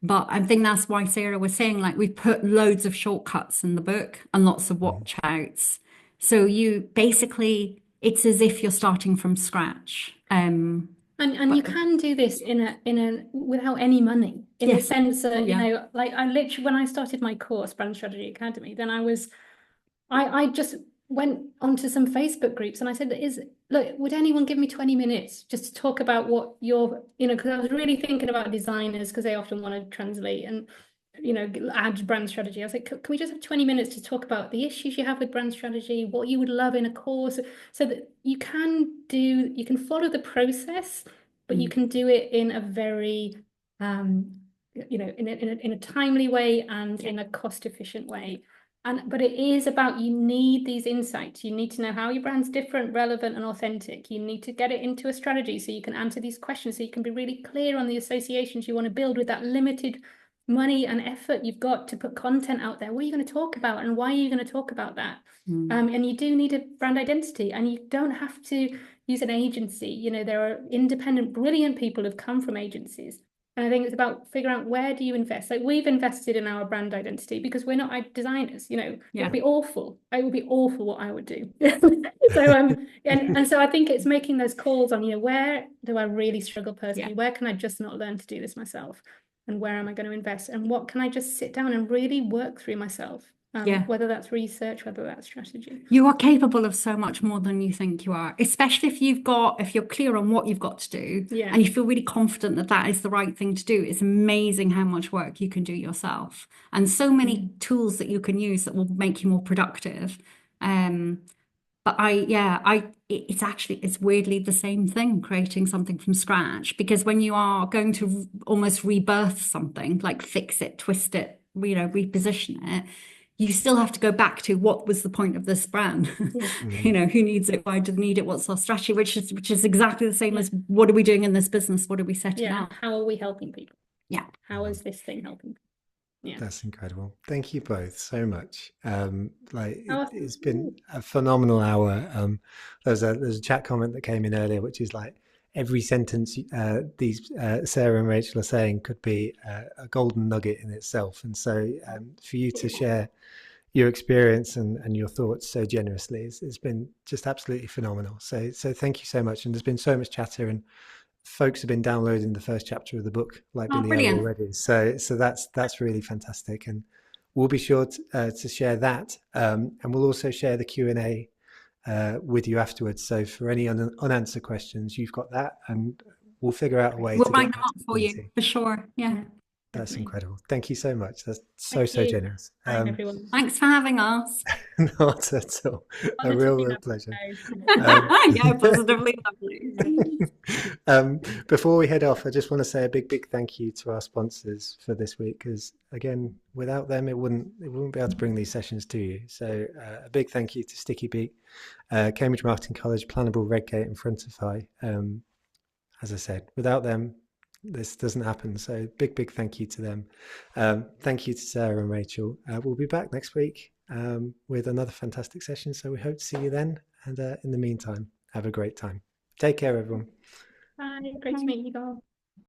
But I think that's why Sarah was saying, like, we've put loads of shortcuts in the book and lots of watch outs. So you basically, it's as if you're starting from scratch. And you can do this in a without any money, in the sense that like I literally, when I started my course, Brand Strategy Academy, then I just went onto some Facebook groups and I said, look, would anyone give me 20 minutes just to talk about what you're, because I was really thinking about designers, because they often want to translate and add brand strategy. I was like, can we just have 20 minutes to talk about the issues you have with brand strategy, what you would love in a course, so that you can follow the process, but you can do it in a very in a timely way and in a cost efficient way. But it is about, you need these insights. You need to know how your brand's different, relevant, and authentic. You need to get it into a strategy so you can answer these questions, so you can be really clear on the associations you want to build with that limited money and effort you've got to put content out there. What are you going to talk about and why are you going to talk about that? And you do need a brand identity, and you don't have to use an agency. There are independent, brilliant people who've come from agencies. And I think it's about figuring out, where do you invest? Like, we've invested in our brand identity because we're not designers, you know. It Yeah. would be awful. It would be awful what I would do. So and so I think it's making those calls on, you know, where do I really struggle personally? Yeah. Where can I just not learn to do this myself? And where am I going to invest? And what can I just sit down and really work through myself? Yeah. Whether that's research, whether that's strategy. You are capable of so much more than you think you are, especially if you're clear on what you've got to do, Yeah. and you feel really confident that that is the right thing to do. It's amazing how much work you can do yourself, and so many tools that you can use that will make you more productive. But it's weirdly the same thing, creating something from scratch, because when you are going to almost rebirth something, like fix it, twist it, reposition it, you still have to go back to, what was the point of this brand? You know, who needs it? Why do they need it? What's our strategy? Which is exactly the same as, what are we doing in this business? What are we setting up? How are we helping people? Yeah. How is this thing helping people? Yeah. That's incredible. Thank you both so much. It's been Good. a phenomenal hour. There's a chat comment that came in earlier, which is like, every sentence these Sarah and Rachel are saying could be a golden nugget in itself. And so for you to share your experience and your thoughts so generously, it's been just absolutely phenomenal. So thank you so much. And there's been so much chatter, and folks have been downloading the first chapter of the book, like Oh, Billy brilliant. already. So that's really fantastic. And we'll be sure to share that. And we'll also share the Q&A with you afterwards. So for any unanswered questions, you've got that, and we'll figure out a way We'll to write get them that up to the for you, community. for sure. Yeah. That's Definitely. incredible. Thank you so much. That's so Thank you. generous. Bye, everyone. Thanks for having us. Not at all. A real pleasure. Yeah, positively lovely. Before we head off, I just want to say a big thank you to our sponsors for this week, because again, without them, it wouldn't be able to bring these sessions to you. So a big thank you to Sticky Beak, Cambridge Marketing College, Planable, Redgate, and Frontify. As I said, without them, this doesn't happen. So big thank you to them. Thank you to Sarah and Rachel. We'll be back next week with another fantastic session. So we hope to see you then. And in the meantime, have a great time. Take care, everyone. Bye. Great to meet you all.